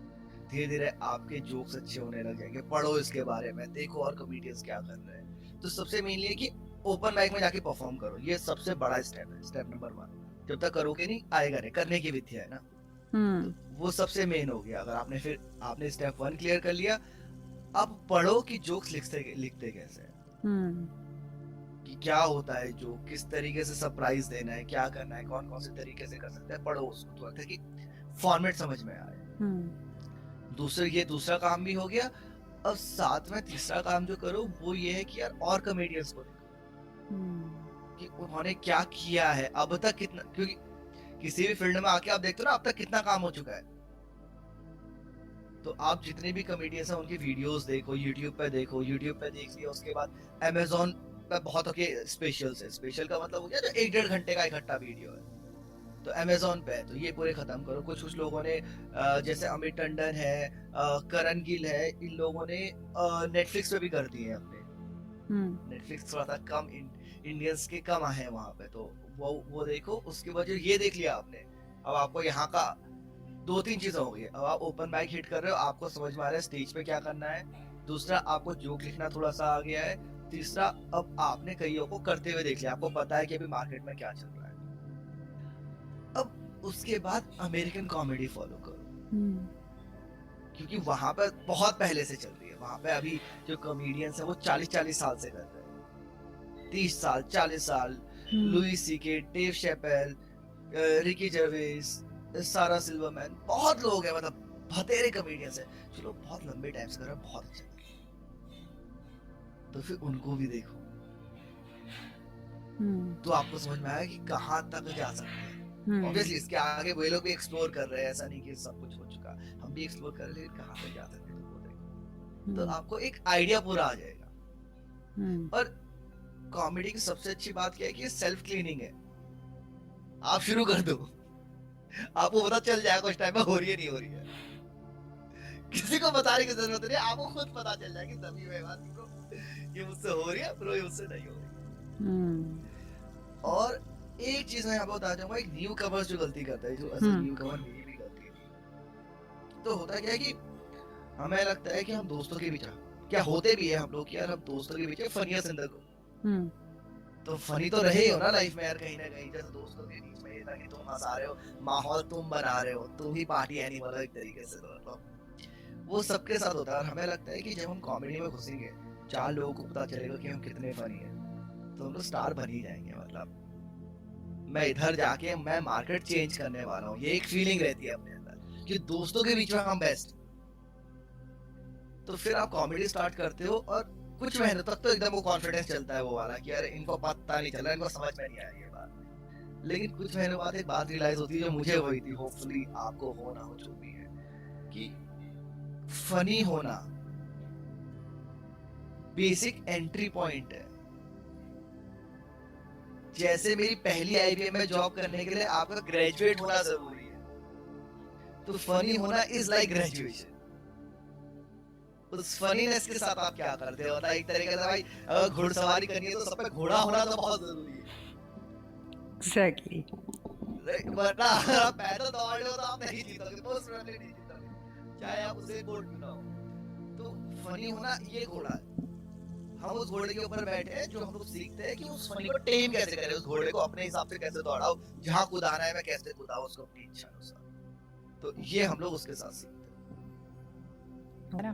D: धीरे धीरे आपके जोक्स अच्छे होने लग जाएंगे। पढ़ो इसके बारे में, देखो और कॉमेडियंस क्या कर रहे हैं। तो सबसे मेनली है कि ओपन माइक में जाके परफॉर्म करो, ये सबसे बड़ा स्टेप है, स्टेप नंबर 1। जब तक करोगे नहीं आएगा नहीं, करने की विद्या है ना। तो वो सबसे मेन हो गया। अगर आपने स्टेप 1 क्लियर कर लिया, अब पढ़ो कि जोक्स लिखते कैसे हैं, कि क्या होता है जो, किस तरीके से सरप्राइज देना है, क्या करना है, कौन कौन से तरीके से कर सकते हैं। पढ़ो उसको तुरंत, कि फॉर्मेट समझ में आए। दूसरा काम भी हो गया। अब साथ में तीसरा काम जो करो वो ये है कि यार और कॉमेडियंस को देखो कि उन्होंने क्या किया है अब तक, कितना, क्योंकि किसी भी फील्ड में आके आप देखते हो ना अब तक कितना काम हो चुका है। तो आप जितने भी कॉमेडियंस हैं उनकी वीडियोस देखो, यूट्यूब पे देखो, यूट्यूब पे देख लिया उसके बाद अमेजोन पे बहुत ओके स्पेशल्स है। स्पेशल का मतलब हो गया जो 1-1.5 घंटे का इकट्ठा वीडियो है, तो अमेजोन पे है, तो ये पूरे खत्म करो। कुछ लोगों ने जैसे अमित टंडन है, करण गिल है, इन लोगों ने नेटफ्लिक्स पे भी कर दिए अपने। नेटफ्लिक्स थोड़ा सा कम इंडियंस के कम है वहां पे, तो वो देखो। उसके बाद जो ये देख लिया आपने, अब आपको यहाँ का 2-3 चीजें हो गई। अब आप ओपन माइक हिट कर रहे हो, आपको समझ में आ रहा है स्टेज पे क्या करना है। दूसरा, आपको जोक लिखना थोड़ा सा आ गया है। तीसरा, अब आपने कईयों को करते हुए देख लिया, आपको पता है कि अभी मार्केट में क्या चल रहा है। अब उसके बाद अमेरिकन कॉमेडी फॉलो करो, क्योंकि वहां पर बहुत पहले से चल रही है। वहां पे अभी जो कॉमेडियंस है वो 40-40 साल से कर रहे हैं, 30 साल 40 साल। Louis CK, Dave Chappelle, Ricky Gervais, Sarah Silverman, बहुत लोग हैं, मतलब बतेरे कॉमेडियंस हैं जो लोग बहुत लंबे टाइम से कर रहे हैं, बहुत अच्छे। तो फिर उनको भी देखो, तो आपको समझ में आया कि कहाँ तक जा सकते हैं। ऑब्वियसली इसके आगे वो लोग भी एक्सप्लोर कर रहे हैं, ऐसा नहीं कि सब कुछ हो चुका, हम भी एक्सप्लोर कर रहे हैं कहाँ तक जा सकते हैं, तो वो देखो। तो आपको एक आइडिया पूरा आ जाएगा। और कॉमेडी की सबसे अच्छी बात क्या है कि ये सेल्फ क्लीनिंग है। आप शुरू कर दो, आपको पता चल जाएगा कुछ टाइम में हो रही है नहीं हो रही है, किसी को बताने की जरूरत नहीं, आपको खुद पता चल जाएगी सभी में बात को, ये मुझसे हो रही है, फिर ये मुझसे नहीं हो रही। और एक चीज मैं यहाँ पे बता दूंगा, एक न्यू कमर्स जो गलती करता है, जो असल न्यू कमर मेरी भी गलती है। तो होता क्या है कि हमें लगता है कि हम दोस्तों के बीच, क्या होते भी है हम लोग, यार हम दोस्तों के बीच फनीएस्ट इन द ग्रुप, तो फनी तो रहे हो ना लाइफ में यार, कहीं ना कहीं। जैसे दोस्तों के बीच में ये था कि तुम हंसा रहे हो, माहौल तुम बना रहे हो, तुम ही पार्टी एनिमल हो एक तरीके से, तो वो सबके साथ होता है। और हमें लगता है कि जब हम कॉमेडी में घुसेंगे, 4 लोगों को पता चलेगा कि हम कितने फनी हैं, तो हम लोग स्टार बन ही जाएंगे। मतलब मैं इधर जाके मैं मार्केट चेंज करने वाला हूँ, ये एक फीलिंग रहती है अपने अंदर कि दोस्तों के बीच में हम बेस्ट। तो फिर आप कॉमेडी स्टार्ट करते हो और कुछ महीने तक तो एकदम वो कॉन्फिडेंस चलता है वो वाला कि यार इनको पता नहीं चल रहा, इनको समझ में नहीं आ रही है बात। लेकिन कुछ महीने बाद एक बात रियलाइज होती है जो मुझे हुई थी, होपफुली आपको हो ना हो जो भी है, कि फनी होना बेसिक एंट्री पॉइंट है। जैसे मेरी पहली आईबीएम में जॉब करने के लिए आपका ग्रेजुएट होना जरूरी है, तो फनी होना इज लाइक ग्रेजुएशन। उस फनीनेस के साथ आप क्या करते हो, एक तरीके से भाई अगर घुड़सवारी करनी है तो सब पे घोड़ा होना तो बहुत जरूरी है।
C: एग्जैक्टली।
D: वरना आप पैदल दौड़ रहे हो तो आप नहीं जीतोगे, मोस्ट प्रोबेबली नहीं जीतोगे, चाहे आप उसे बोर्ड बनाओ। फनी होना ये घोड़ा है, हम उस घोड़े के ऊपर बैठे हैं, जो हम लोग सीखते हैं कि उस फनी को टेम कैसे करें, उस घोड़े को अपने हिसाब से कैसे दौड़ाओ, जहां कूदाना है मैं कैसे कूदाऊं उसको अपनी इच्छा अनुसार। तो ये हम लोग उसके साथ सीखते
C: है ना।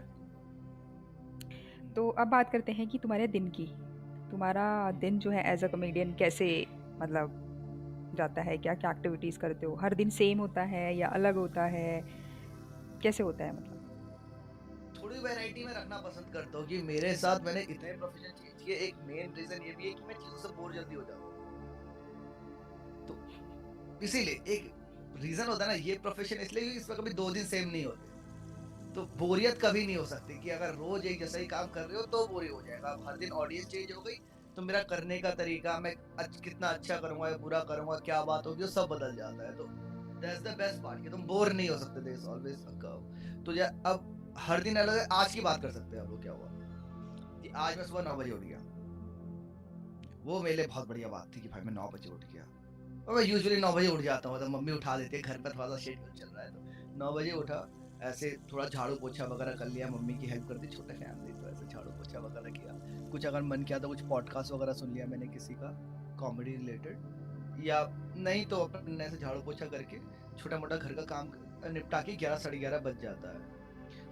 C: तो अब बात करते हैं कि तुम्हारे दिन की, तुम्हारा दिन जो है एज अ कॉमेडियन कैसे मतलब जाता है, क्या क्या एक्टिविटीज़ करते हो, हर दिन सेम होता है या अलग होता है, कैसे होता है मतलब?
D: हैं। थोड़ी वैरायटी में रखना पसंद करता हूँ कि मेरे साथ मैंने इतने प्रोफेशन चेंज किए, एक मेन रीजन ये भी है कि मैं चीजों से बोर जल्दी हो जाऊँ, तो इसीलिए एक रीजन होता है ना, ये प्रोफेशन इसलिए इसमें कभी 2 दिन सेम नहीं होते, तो बोरियत कभी नहीं हो सकती कि अगर रोज एक जैसा ही काम कर रहे हो तो बोरी हो जाएगा। अब हर दिन ऑडियंस चेंज हो गई तो मेरा करने का तरीका, मैं कितना अच्छा करूंगा या बुरा करूंगा, क्या बात होगी, वो सब बदल जाता है। तो दैट्स द बेस्ट पार्ट कि तुम बोर नहीं हो सकते, there is always a curve. तो या अब हर दिन अलग है। आज की बात कर सकते हैं हम लोग, क्या हुआ कि आज मैं सुबह 9 बजे उठ गया, वो मेरे लिए बहुत बढ़िया बात थी कि भाई मैं 9 बजे उठ गया, और मैं यूजुअली 9 बजे उठ जाता हूँ, तो मम्मी उठा देती है, घर पर थोड़ा सा शेड्यूल चल रहा है, तो 9 बजे उठा, ऐसे थोड़ा झाड़ू पोछा वगैरह कर लिया, मम्मी की हेल्प कर दी, छोटा फैमिली तो ऐसे झाड़ू पोछा वगैरह किया, कुछ अगर मन किया तो कुछ पॉडकास्ट वगैरह सुन लिया मैंने किसी का कॉमेडी रिलेटेड, या नहीं तो अपन ऐसे झाड़ू पोछा करके छोटा मोटा घर का काम निपटा के 11 साढ़े 11 बज जाता है।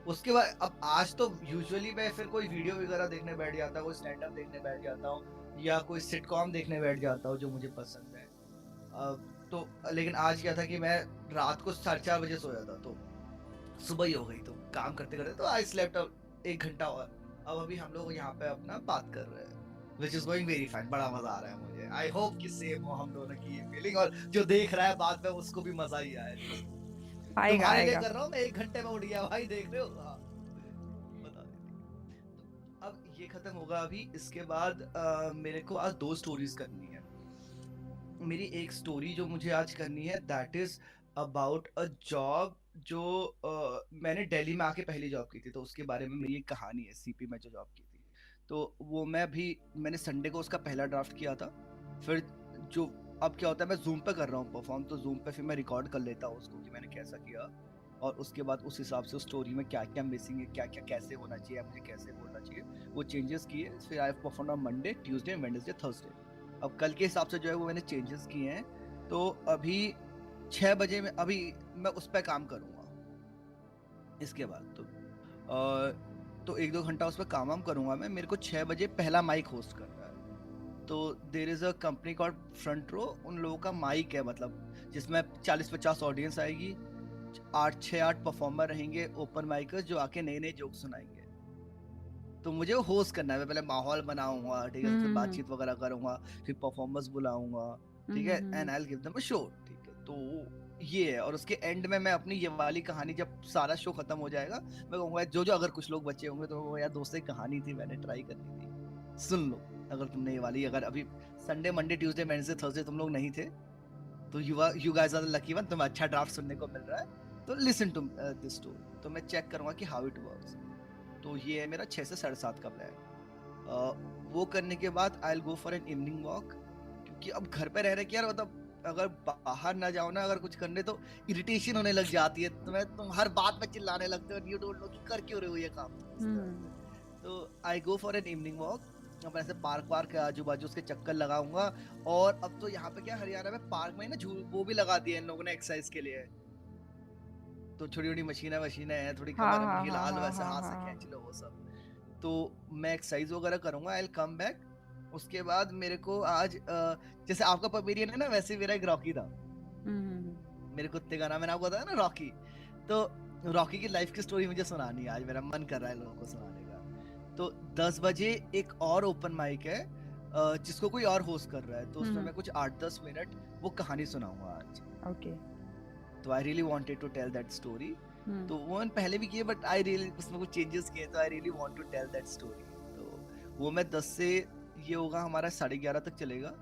D: उसके बाद अब आज तो यूजुअली मैं फिर कोई वीडियो वगैरह देखने बैठ जाता हूँ, कोई स्टैंड अप देखने बैठ जाता हूँ, या कोई सिटकॉम देखने बैठ जाता हूँ जो मुझे पसंद है। तो लेकिन आज क्या था कि मैं रात को 4:30 बजे सोया था, तो सुबह ही हो गई, तो काम करते करते तो आई स्लेप्ट 1 घंटा और अब अभी हम लोग यहाँ पे अपना बात कर रहे हैं, which is going very fine, बड़ा मजा आ रहा है मुझे। आई होप कि सेम हो हम दोनों की ये फीलिंग, और जो देख रहा है बाद में उसको भी मजा ही आए।
C: आएगा
D: तुम्हारे लिए
C: आएगा।
D: कर रहा हूँ मैं, 1 घंटे में उठ गया भाई, देख रहे हो? हाँ, बता देते। तो अब ये खत्म होगा अभी, इसके बाद मेरे को आज 2 स्टोरीज करनी है। मेरी एक स्टोरी जो मुझे आज करनी है that is about a job जो मैंने दिल्ली में आके पहली जॉब की थी, तो उसके बारे में मेरी एक कहानी है। सीपी में जो जॉब की थी, तो वो मैंने संडे को उसका पहला ड्राफ्ट किया था। फिर जो अब क्या होता है, मैं जूम पे कर रहा हूँ परफॉर्म, तो जूम पे फिर मैं रिकॉर्ड कर लेता हूँ उसको कि मैंने कैसा किया, और उसके बाद उस हिसाब से उस स्टोरी में क्या क्या मिसिंग है, क्या क्या कैसे होना चाहिए, मुझे कैसे बोलना चाहिए, वो चेंजेस किए। फिर I perform on Monday, Tuesday, Wednesday, Thursday. अब कल के हिसाब से जो है वो मैंने चेंजेस किए हैं, तो अभी 6 बजे में अभी मैं उस पर काम करूँगा। इसके बाद तो 1-2 घंटा उस पर काम करूँगा मैं। मेरे को 6 बजे पहला माइक होस्ट करना है, तो there is a company called Front Row, उन लोगों का माइक है, मतलब जिसमें 40-50 ऑडियंस आएगी, 6-8 परफॉर्मर रहेंगे ओपन माइकर्स जो आके नए नए जोक सुनाएंगे। तो मुझे वो होस्ट करना है, मैं पहले माहौल बनाऊंगा, ठीक है, फिर बातचीत वगैरह करूंगा, फिर परफॉर्मर्स बुलाऊंगा, ठीक है, and I will give them a show, ठीक है। तो ये है, और उसके एंड में मैं अपनी ये वाली कहानी, जब सारा शो खत्म हो जाएगा, मैं कहूंगा जो अगर कुछ लोग बचे होंगे तो वो यार दोस्तों की कहानी थी, मैंने ट्राई करनी थी, सुन लो। अगर तुमने ये वाली, अगर अभी Sunday, Monday, Tuesday, Wednesday, Thursday तुम लोग नहीं थे, तो you guys are the lucky one, तुम्हें अच्छा ड्राफ्ट सुनने को मिल रहा है, तो लिसन टू दिस स्टोरी। तो मैं चेक करूंगा कि हाउ इट वर्क्स। तो ये है मेरा 6 से 7:30 का प्लान। वो करने के बाद I will go for an evening walk, क्योंकि अब घर पे रह रहे कि यार मतलब अगर बाहर ना जाओ ना, अगर कुछ करने, तो इरिटेशन होने लग जाती है, तुम हर बात में चिल्लाने लगते हो, यू डोंट नो कि कर क्यों रहे हो ये काम। तो I go for an evening walk, अब ऐसे पार्क के आजू बाजू उसके चक्कर लगाऊंगा। और अब तो यहाँ पे क्या, हरियाणा में पार्क में ना वो भी लगा दिए इन लोगों ने एक्सरसाइज के लिए, तो छोटी छोटी मशीनें हैं, थोड़ी कमर हिला लो, ऐसे हाथ से खींच लो, वो सब। तो मैं एक्सरसाइज वगैरह करूंगा, आई विल कम बैक। उसके बाद मेरे को आज जैसे आपका पवेलियन है ना, वैसे मेरा एक रॉकी था, मेरे कुत्ते का नाम मैंने आपको बताया ना, रॉकी। तो रॉकी की लाइफ की स्टोरी मुझे सुनानी है आज, मेरा मन कर रहा है लोगों को सुनाने का। तो 10 बजे एक और ओपन माइक है जिसको कोई और होस्ट कर रहा है, तो उसमें मैं कुछ 8-10 मिनट वो कहानी सुनाऊंगा आज।
C: ओके।
D: तो I really wanted to tell that story. तो वो मैंने पहले भी किए, बट आई रियली उसमें कुछ चेंजेस किए, तो I really want to tell that story. तो वो मैं 10 से ये होगा हमारा 11:30 तक चलेगा।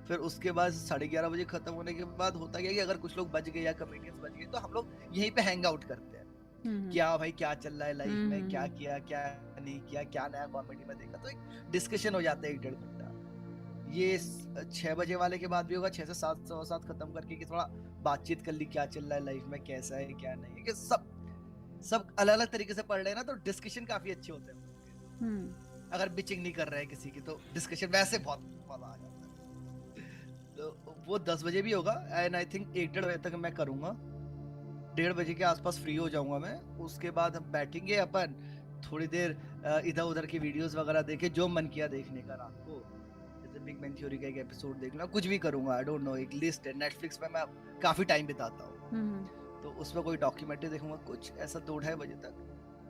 D: फिर उसके बाद 11:30 बजे खत्म होने के बाद होता क्या है कि अगर कुछ लोग बच गए या कमेडियंस बच गए, तो हम लोग यहीं पे हैंग आउट करते हैं, क्या भाई क्या चल रहा है लाइफ में, क्या किया क्या नहीं किया, क्या नया कॉमेडी में देखा, तो एक डिस्कशन हो जाता है 1-1.5 घंटा। ये 6 बजे वाले के बाद भी होगा, 6 से 7 खत्म करके कि थोड़ा बातचीत कर ली, क्या चल रहा है लाइफ में, कैसा है क्या नहीं है, कि सब सब अलग अलग तरीके से पढ़ रहे हैं ना, तो डिस्कशन काफी अच्छे होते हैं।
C: हम्म
D: अगर बिचिंग नहीं कर रहे हैं किसी की, तो डिस्कशन वैसे बहुत मजा आ जाता है। तो वो 10 बजे भी होगा, एंड आई थिंक 1-1:30 बजे तक मैं करूंगा। 1:30 बजे के आसपास फ्री हो जाऊंगा मैं। उसके बाद हम बैठेंगे अपन थोड़ी देर, इधर उधर की वीडियोस वगैरह देखे, जो मन किया देखने का रात को, जैसे बिग बैंग थ्योरी का एक एपिसोड देखना, कुछ भी करूंगा, आई डोंट नो। एक लिस्ट है नेटफ्लिक्स पे, मैं काफी टाइम बिताता हूँ,
C: हम्म
D: तो उसमें कोई डॉक्यूमेंट्री देखूंगा कुछ ऐसा 2-2:30 बजे तक,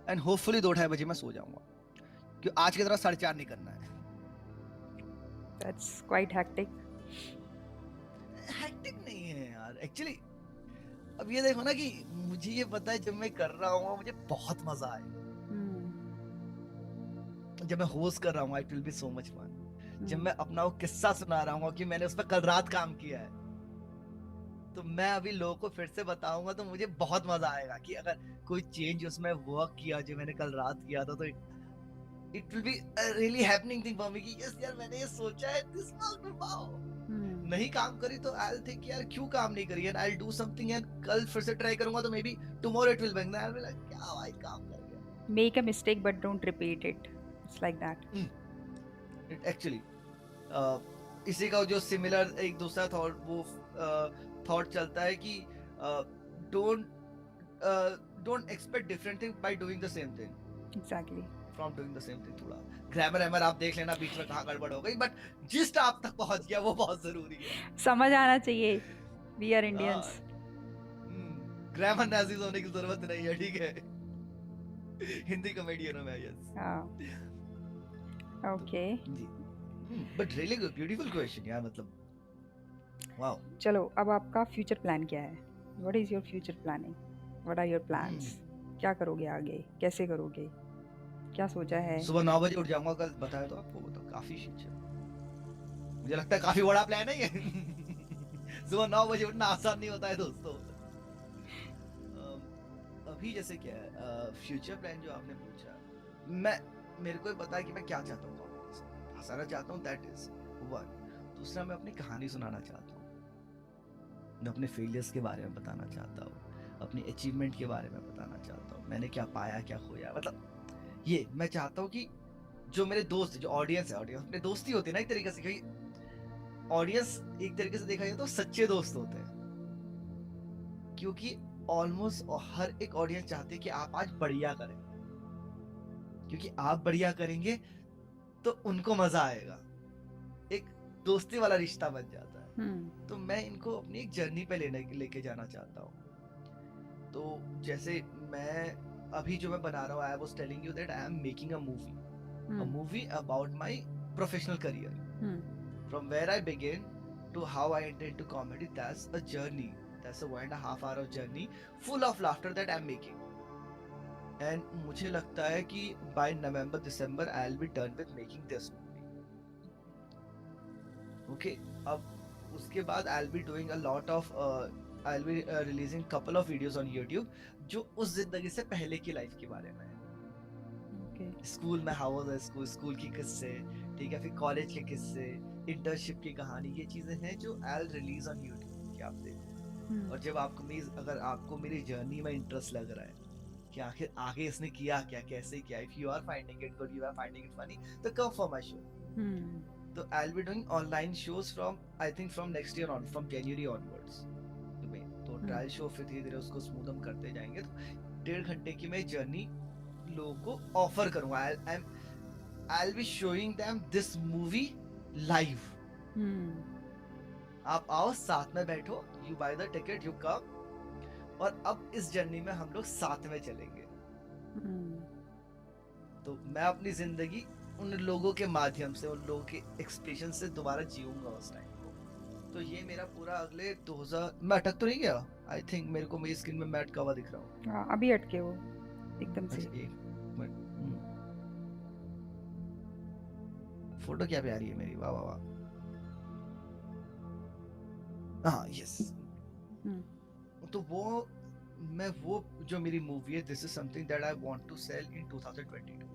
D: एंड होपफुली 2-2:30 बजे मैं सो जाऊंगा, क्योंकि आज की तरह 4:30 नहीं करना है।
C: That's quite hectic.
D: हेक्टिक नहीं है यार एक्चुअली। अब ये देखो ना कि मुझे ये पता है जब मैं कर रहा हूँ मुझे बहुत मजा आएगा। जब मैं होस्ट कर रहा हूँ it will be so much fun. जब मैं अपना वो किस्सा सुना रहा हूँ कि मैंने उस पर कल रात काम किया है, तो मैं अभी लोगों को फिर से बताऊंगा, तो मुझे बहुत मजा आएगा कि अगर कोई चेंज उसमें वर्क किया जो मैंने कल रात किया था, तो it will be a really happening thing for me कि यस यार मैंने ये सोचा है, दिस वाज वाओ। नहीं काम करी तो आई विल थिंक यार क्यों काम नहीं करी, and I will do something, and कल फिर से ट्राई करूंगा, तो may be tomorrow it will bang, I will like क्या भाई काम कर गया।
C: Make a mistake but don't repeat it, it's like that.
D: Actually इसी का जो सिमिलर एक दूसरा थॉट, वो थॉट चलता है कि don't expect different thing by doing the same thing,
C: exactly.
D: From doing the same thing. थोड़ा ग्रामर आप देख लेना बीच में कहाँ गड़बड़ हो गई, बट जिस्ट आप तक पहुंच गया वो बहुत जरूरी है।
C: समझ आना चाहिए, we are Indians.
D: Grammar nazis होने की जरूरत नहीं है, ठीक है। हिंदी कॉमेडियन हूं मैं, यस।
C: हाँ, okay.
D: But really beautiful question यार, मतलब वाओ।
C: चलो, अब आपका फ्यूचर प्लान क्या है? What is your future planning? What are your plans? क्या करोगे आगे, कैसे करोगे, क्या सोचा है?
D: सुबह 9 बजे उठ जाऊंगा कल, बताया तो आपको, वो तो काफी शिट है। मुझे लगता है काफी बड़ा प्लान है ये। सुबह 9 बजे उठना आसान नहीं होता है दोस्तों। अभी जैसे क्या है फ्यूचर प्लान जो आपने पूछा, मेरे को पता है कि मैं क्या चाहता हूँ, हंसाना चाहता हूँ, दैट इज वन। दूसरा, मैं अपनी कहानी सुनाना चाहता हूँ, मैं अपने फेलियर्स के बारे में बताना चाहता हूँ, अपनी अचीवमेंट के बारे में बताना चाहता हूँ, मैंने क्या पाया क्या खोया, मतलब ये मैं चाहता हूँ कि जो मेरे दोस्त, जो ऑडियंस है, ऑडियंस अपने दोस्ती होती है ना एक तरीके से, क्योंकि ऑडियंस एक तरीके से देखा जाए तो सच्चे दोस्त होते हैं, क्योंकि ऑलमोस्ट हर एक ऑडियंस चाहते हैं कि आप आज बढ़िया करें, क्योंकि आप बढ़िया करेंगे तो उनको मजा आएगा, एक दोस्ती वाला रिश्ता बन जाता है। तो मैं इनको अपनी एक जर्नी पे लेके जाना चाहता हूँ। तो जैसे मैं अभी जो मैं बना रहा हूँ, I was telling you that I am making a movie about my professional career, from where I begin to how I enter into comedy. That's a journey, that's a 1.5 hour of journey full of laughter that I'm making. And मुझे लगता है कि by November December I'll be done with making this movie. Okay, अब उसके बाद I'll be doing a lot of I'll be releasing couple of videos on YouTube जो उस जिंदगी से पहले की लाइफ के बारे में है। स्कूल में हाउ वाज स्कूल, स्कूल की किस्से, ठीक है, फिर कॉलेज के किस्से, इंटर्नशिप की कहानी, ये चीजें हैं जो I'll release on YouTube कि आप देखो। और जब अगर आपको मेरी जर्नी में इंटरेस्ट लग रहा है कि आखिर आगे इसने किया क्या, कैसे किया, if you are finding it good, you are finding it funny, तो कम फॉर माय शो। तो I will be doing online shows from, I think from next year on, from January onwards. तो trial show फिर धीरे धीरे उसको smooth हम करते जाएंगे। तो 1.5 घंटे की मैं जर्नी लोगों को ऑफर करूंगा। आई will be showing them this movie live. आप आओ, साथ में बैठो, you by the ticket, you come, और अब इस जर्नी में हम लोग साथ में चलेंगे। तो मैं अपनी जिंदगी उन लोगों के माध्यम से, उन लोगों के एक्सप्रेशन से दोबारा जीऊंगा उस टाइम को। तो ये मेरा पूरा अगले 2000, मैं अटक तो नहीं गया? आई थिंक मेरे को मेरी स्क्रीन में मैं अटका हुआ दिख रहा हूँ।
C: हाँ, अभी अटके हो एकदम से।
D: एक मिनट, फोटो क्या प्यारी है मेरी, वाह वाह वाह। हाँ, यस। तो वो जो मेरी मूवी है, this is something that I want to sell in 2022।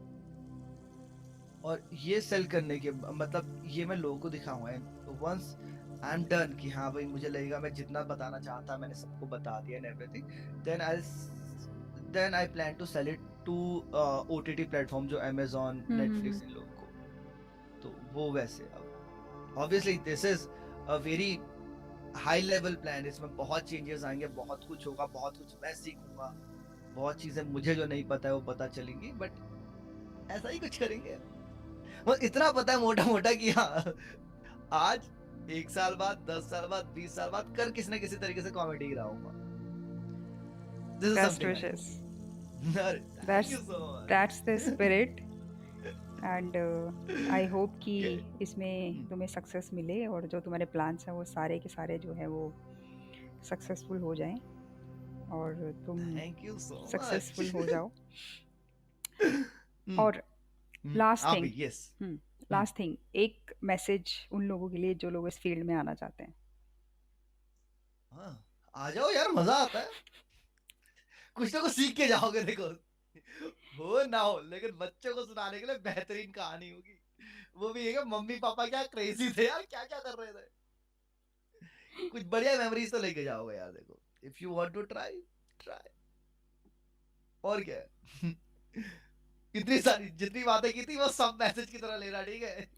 D: और ये सेल करने के मतलब ये मैं लोगों को दिखाऊंगा वंस आई एम डन कि हाँ भाई मुझे लगेगा मैं जितना बताना चाहता मैंने सबको बता दिया and everything, then I plan to sell it to OTT platform जो Amazon, Netflix इन लोगों को, तो वो वैसे अब obviously this is a very high level plan, इसमें बहुत changes आएंगे, बहुत कुछ होगा, बहुत कुछ मैं सीखूंगा, बहुत चीजें मुझे जो नहीं पता है वो पता चलेंगी, बट ऐसा ही कुछ करेंगे। बस इतना पता है मोटा मोटा कि हाँ आज 1 साल बाद, 10 साल बाद, 20 साल बाद कर किसी न किसी तरीके से कॉमेडी ही रहा हूँ। This is
C: Best
D: something like
C: wishes.
D: that. Thank you so much.
C: That's the spirit. And I hope कि
D: Okay.
C: इसमें तुम्हें सक्सेस मिले और जो तुम्हारे प्लान्स हैं वो सारे के सारे जो है वो सक्सेसफुल हो जाएं और तुम
D: Thank you so much.
C: Successful हो जाओ।
D: Hmm.
C: और लास्ट
D: आप
C: थिंग,
D: भी, yes.
C: लास्ट थिंग, एक मैसेज उन लोगों के लिए जो लोग इस फील्ड में आना चाहते हैं।
D: हाँ, आ जाओ यार, मजा आता है। कुछ ना कुछ सीख के जाओगे, देखो हो ना हो, लेकिन बच्चों को सुनाने के लिए बेहतरीन कहानी होगी। वो भी है कि मम्मी पापा क्या क्रेजी थे यार, क्या क्या कर रहे थे। कुछ बढ़िया मेमोरीज तो लेके जाओगे यार। देखो, if you want to try, try. और क्या है? इतनी सारी जितनी बातें की थी वो सब मैसेज की तरह लेना, ठीक है।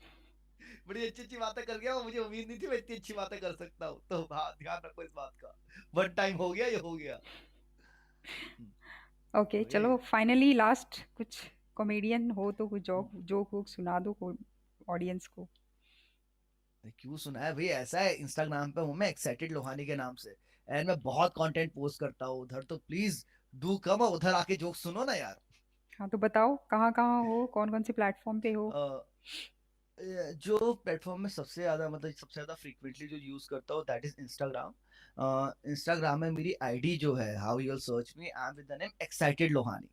D: बड़ी अच्छी अच्छी बातें कर गया, मुझे उम्मीद नहीं थी मैं इतनी अच्छी बातें कर सकता हूँ, तो ध्यान रखो इस बात का। वन टाइम हो गया, ये हो गया।
C: ओके, चलो फाइनली लास्ट कुछ कॉमेडियन हो तो कुछ जोक वोक सुना दो ऑडियंस को।
D: क्यों सुना है भाई, ऐसा है इंस्टाग्राम पे हूँ मैं एक्साइटेड लोहानी के नाम से, एंड मैं बहुत कंटेंट पोस्ट करता हूँ उधर, तो प्लीज डू कम, उधर आके जोक सुनो ना यार।
C: हाँ तो बताओ कहाँ कहाँ हो, कौन कौन सी प्लेटफॉर्म पे हो?
D: जो प्लेटफॉर्म में सबसे ज्यादा, मतलब सबसे ज्यादा फ्रीक्वेंटली जो यूज करता हूँ, दैट इज इंस्टाग्राम। इंस्टाग्राम में मेरी आईडी जो है, how you search me, I am with the name excited Lohani.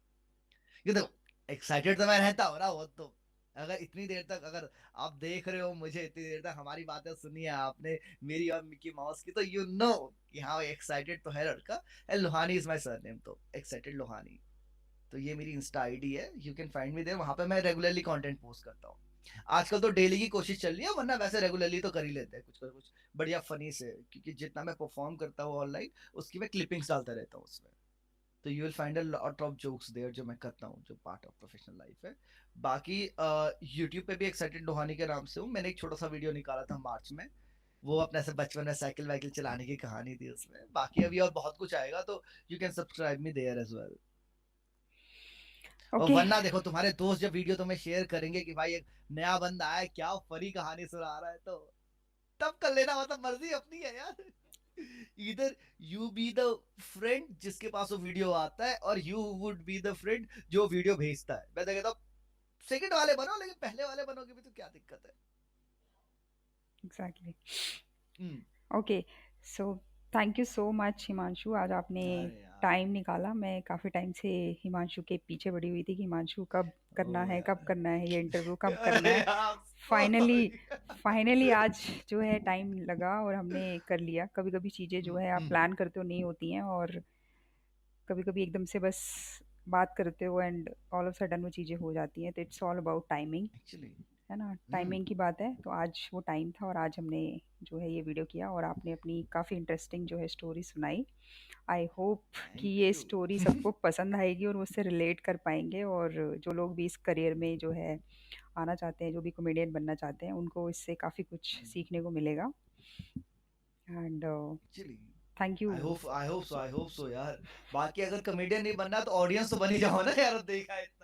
D: ये देखो, एक्साइटेड तो मैं रहता हूँ ना, वो तो अगर इतनी देर तक अगर आप देख रहे हो मुझे, इतनी देर तक हमारी बातें सुनी है आपने मेरी और मिकी माउस की, तो यू नो कि हाँ एक्साइटेड तो है लड़का। And Lohani is my surname, तो एक्साइटेड लोहानी। तो ये मेरी इंस्टा आईडी है, you can find me there. वहां पे मैं रेगुलरली कंटेंट पोस्ट करता हूँ। आजकल तो डेली की कोशिश चल रही है, वरना वैसे रेगुलरली तो कर ही लेते हैं कुछ बढ़िया फनी से, क्योंकि जितना मैं परफॉर्म करता हूँ ऑनलाइन उसकी मैं क्लिपिंग्स डालता रहता हूँ उसमें, तो you will find a lot of jokes there जो मैं करता हूँ, जो पार्ट ऑफ प्रोफेशनल लाइफ है। बाकी यूट्यूब पे भी एक्साइटेड लोहानी के नाम से हूँ। मैंने एक छोटा सा वीडियो निकाला था मार्च में, वो अपने से बचपन में साइकिल वाइकिल चलाने की कहानी थी उसमें। बाकी अभी और बहुत कुछ आएगा, तो you can subscribe me there as well. और
C: ओके,
D: वरना देखो, तुम्हारे दोस्त जब वीडियो तुम्हें शेयर करेंगे कि भाई एक नया बंदा आया, क्या फनी कहानी सुना रहा है, तो तब कर लेना, मतलब मर्जी अपनी है यार। इधर यू बी द फ्रेंड जिसके पास वो वीडियो आता है, और you would be the friend जो वीडियो भेजता है। मैं तो कहता हूँ सेकंड वाले बनो, लेकिन पहले वाले बनोगे भी तो क्या दिक्कत है।
C: Exactly.
D: Hmm.
C: Okay, so thank you so much Himanshu, आज आपने
D: अरे यार,
C: टाइम निकाला। मैं काफ़ी टाइम से हिमांशु के पीछे पड़ी हुई थी कि हिमांशु कब करना
D: ओ
C: है, कब
D: यार,
C: करना है ये इंटरव्यू, कब करना
D: अरे
C: है।
D: यार,
C: फाइनली आज जो है टाइम लगा और हमने कर लिया। कभी कभी चीज़ें जो है आप प्लान करते हो नहीं होती हैं, और कभी कभी एकदम से बस बात करते हो एंड ऑल ऑफ सडन वो चीज़ें हो जाती हैं। तो it's all about timing,
D: actually
C: है ना, टाइमिंग की बात है। तो आज वो टाइम था और आज हमने जो है ये वीडियो किया और आपने अपनी काफ़ी इंटरेस्टिंग जो है स्टोरी सुनाई। आई होप कि ये
D: थैंक
C: स्टोरी
D: यू।
C: सबको पसंद आएगी और उससे रिलेट कर पाएंगे, और जो लोग भी इस करियर में जो है आना चाहते हैं, जो भी कॉमेडियन बनना चाहते हैं, उनको इससे काफ़ी कुछ सीखने को मिलेगा। And
D: actually
C: thank you.
D: I hope so यार। बाकी अगर कॉमेडियन नहीं बनना तो ऑडियंस तो बन ही जाओ ना यार, देखा है इतना।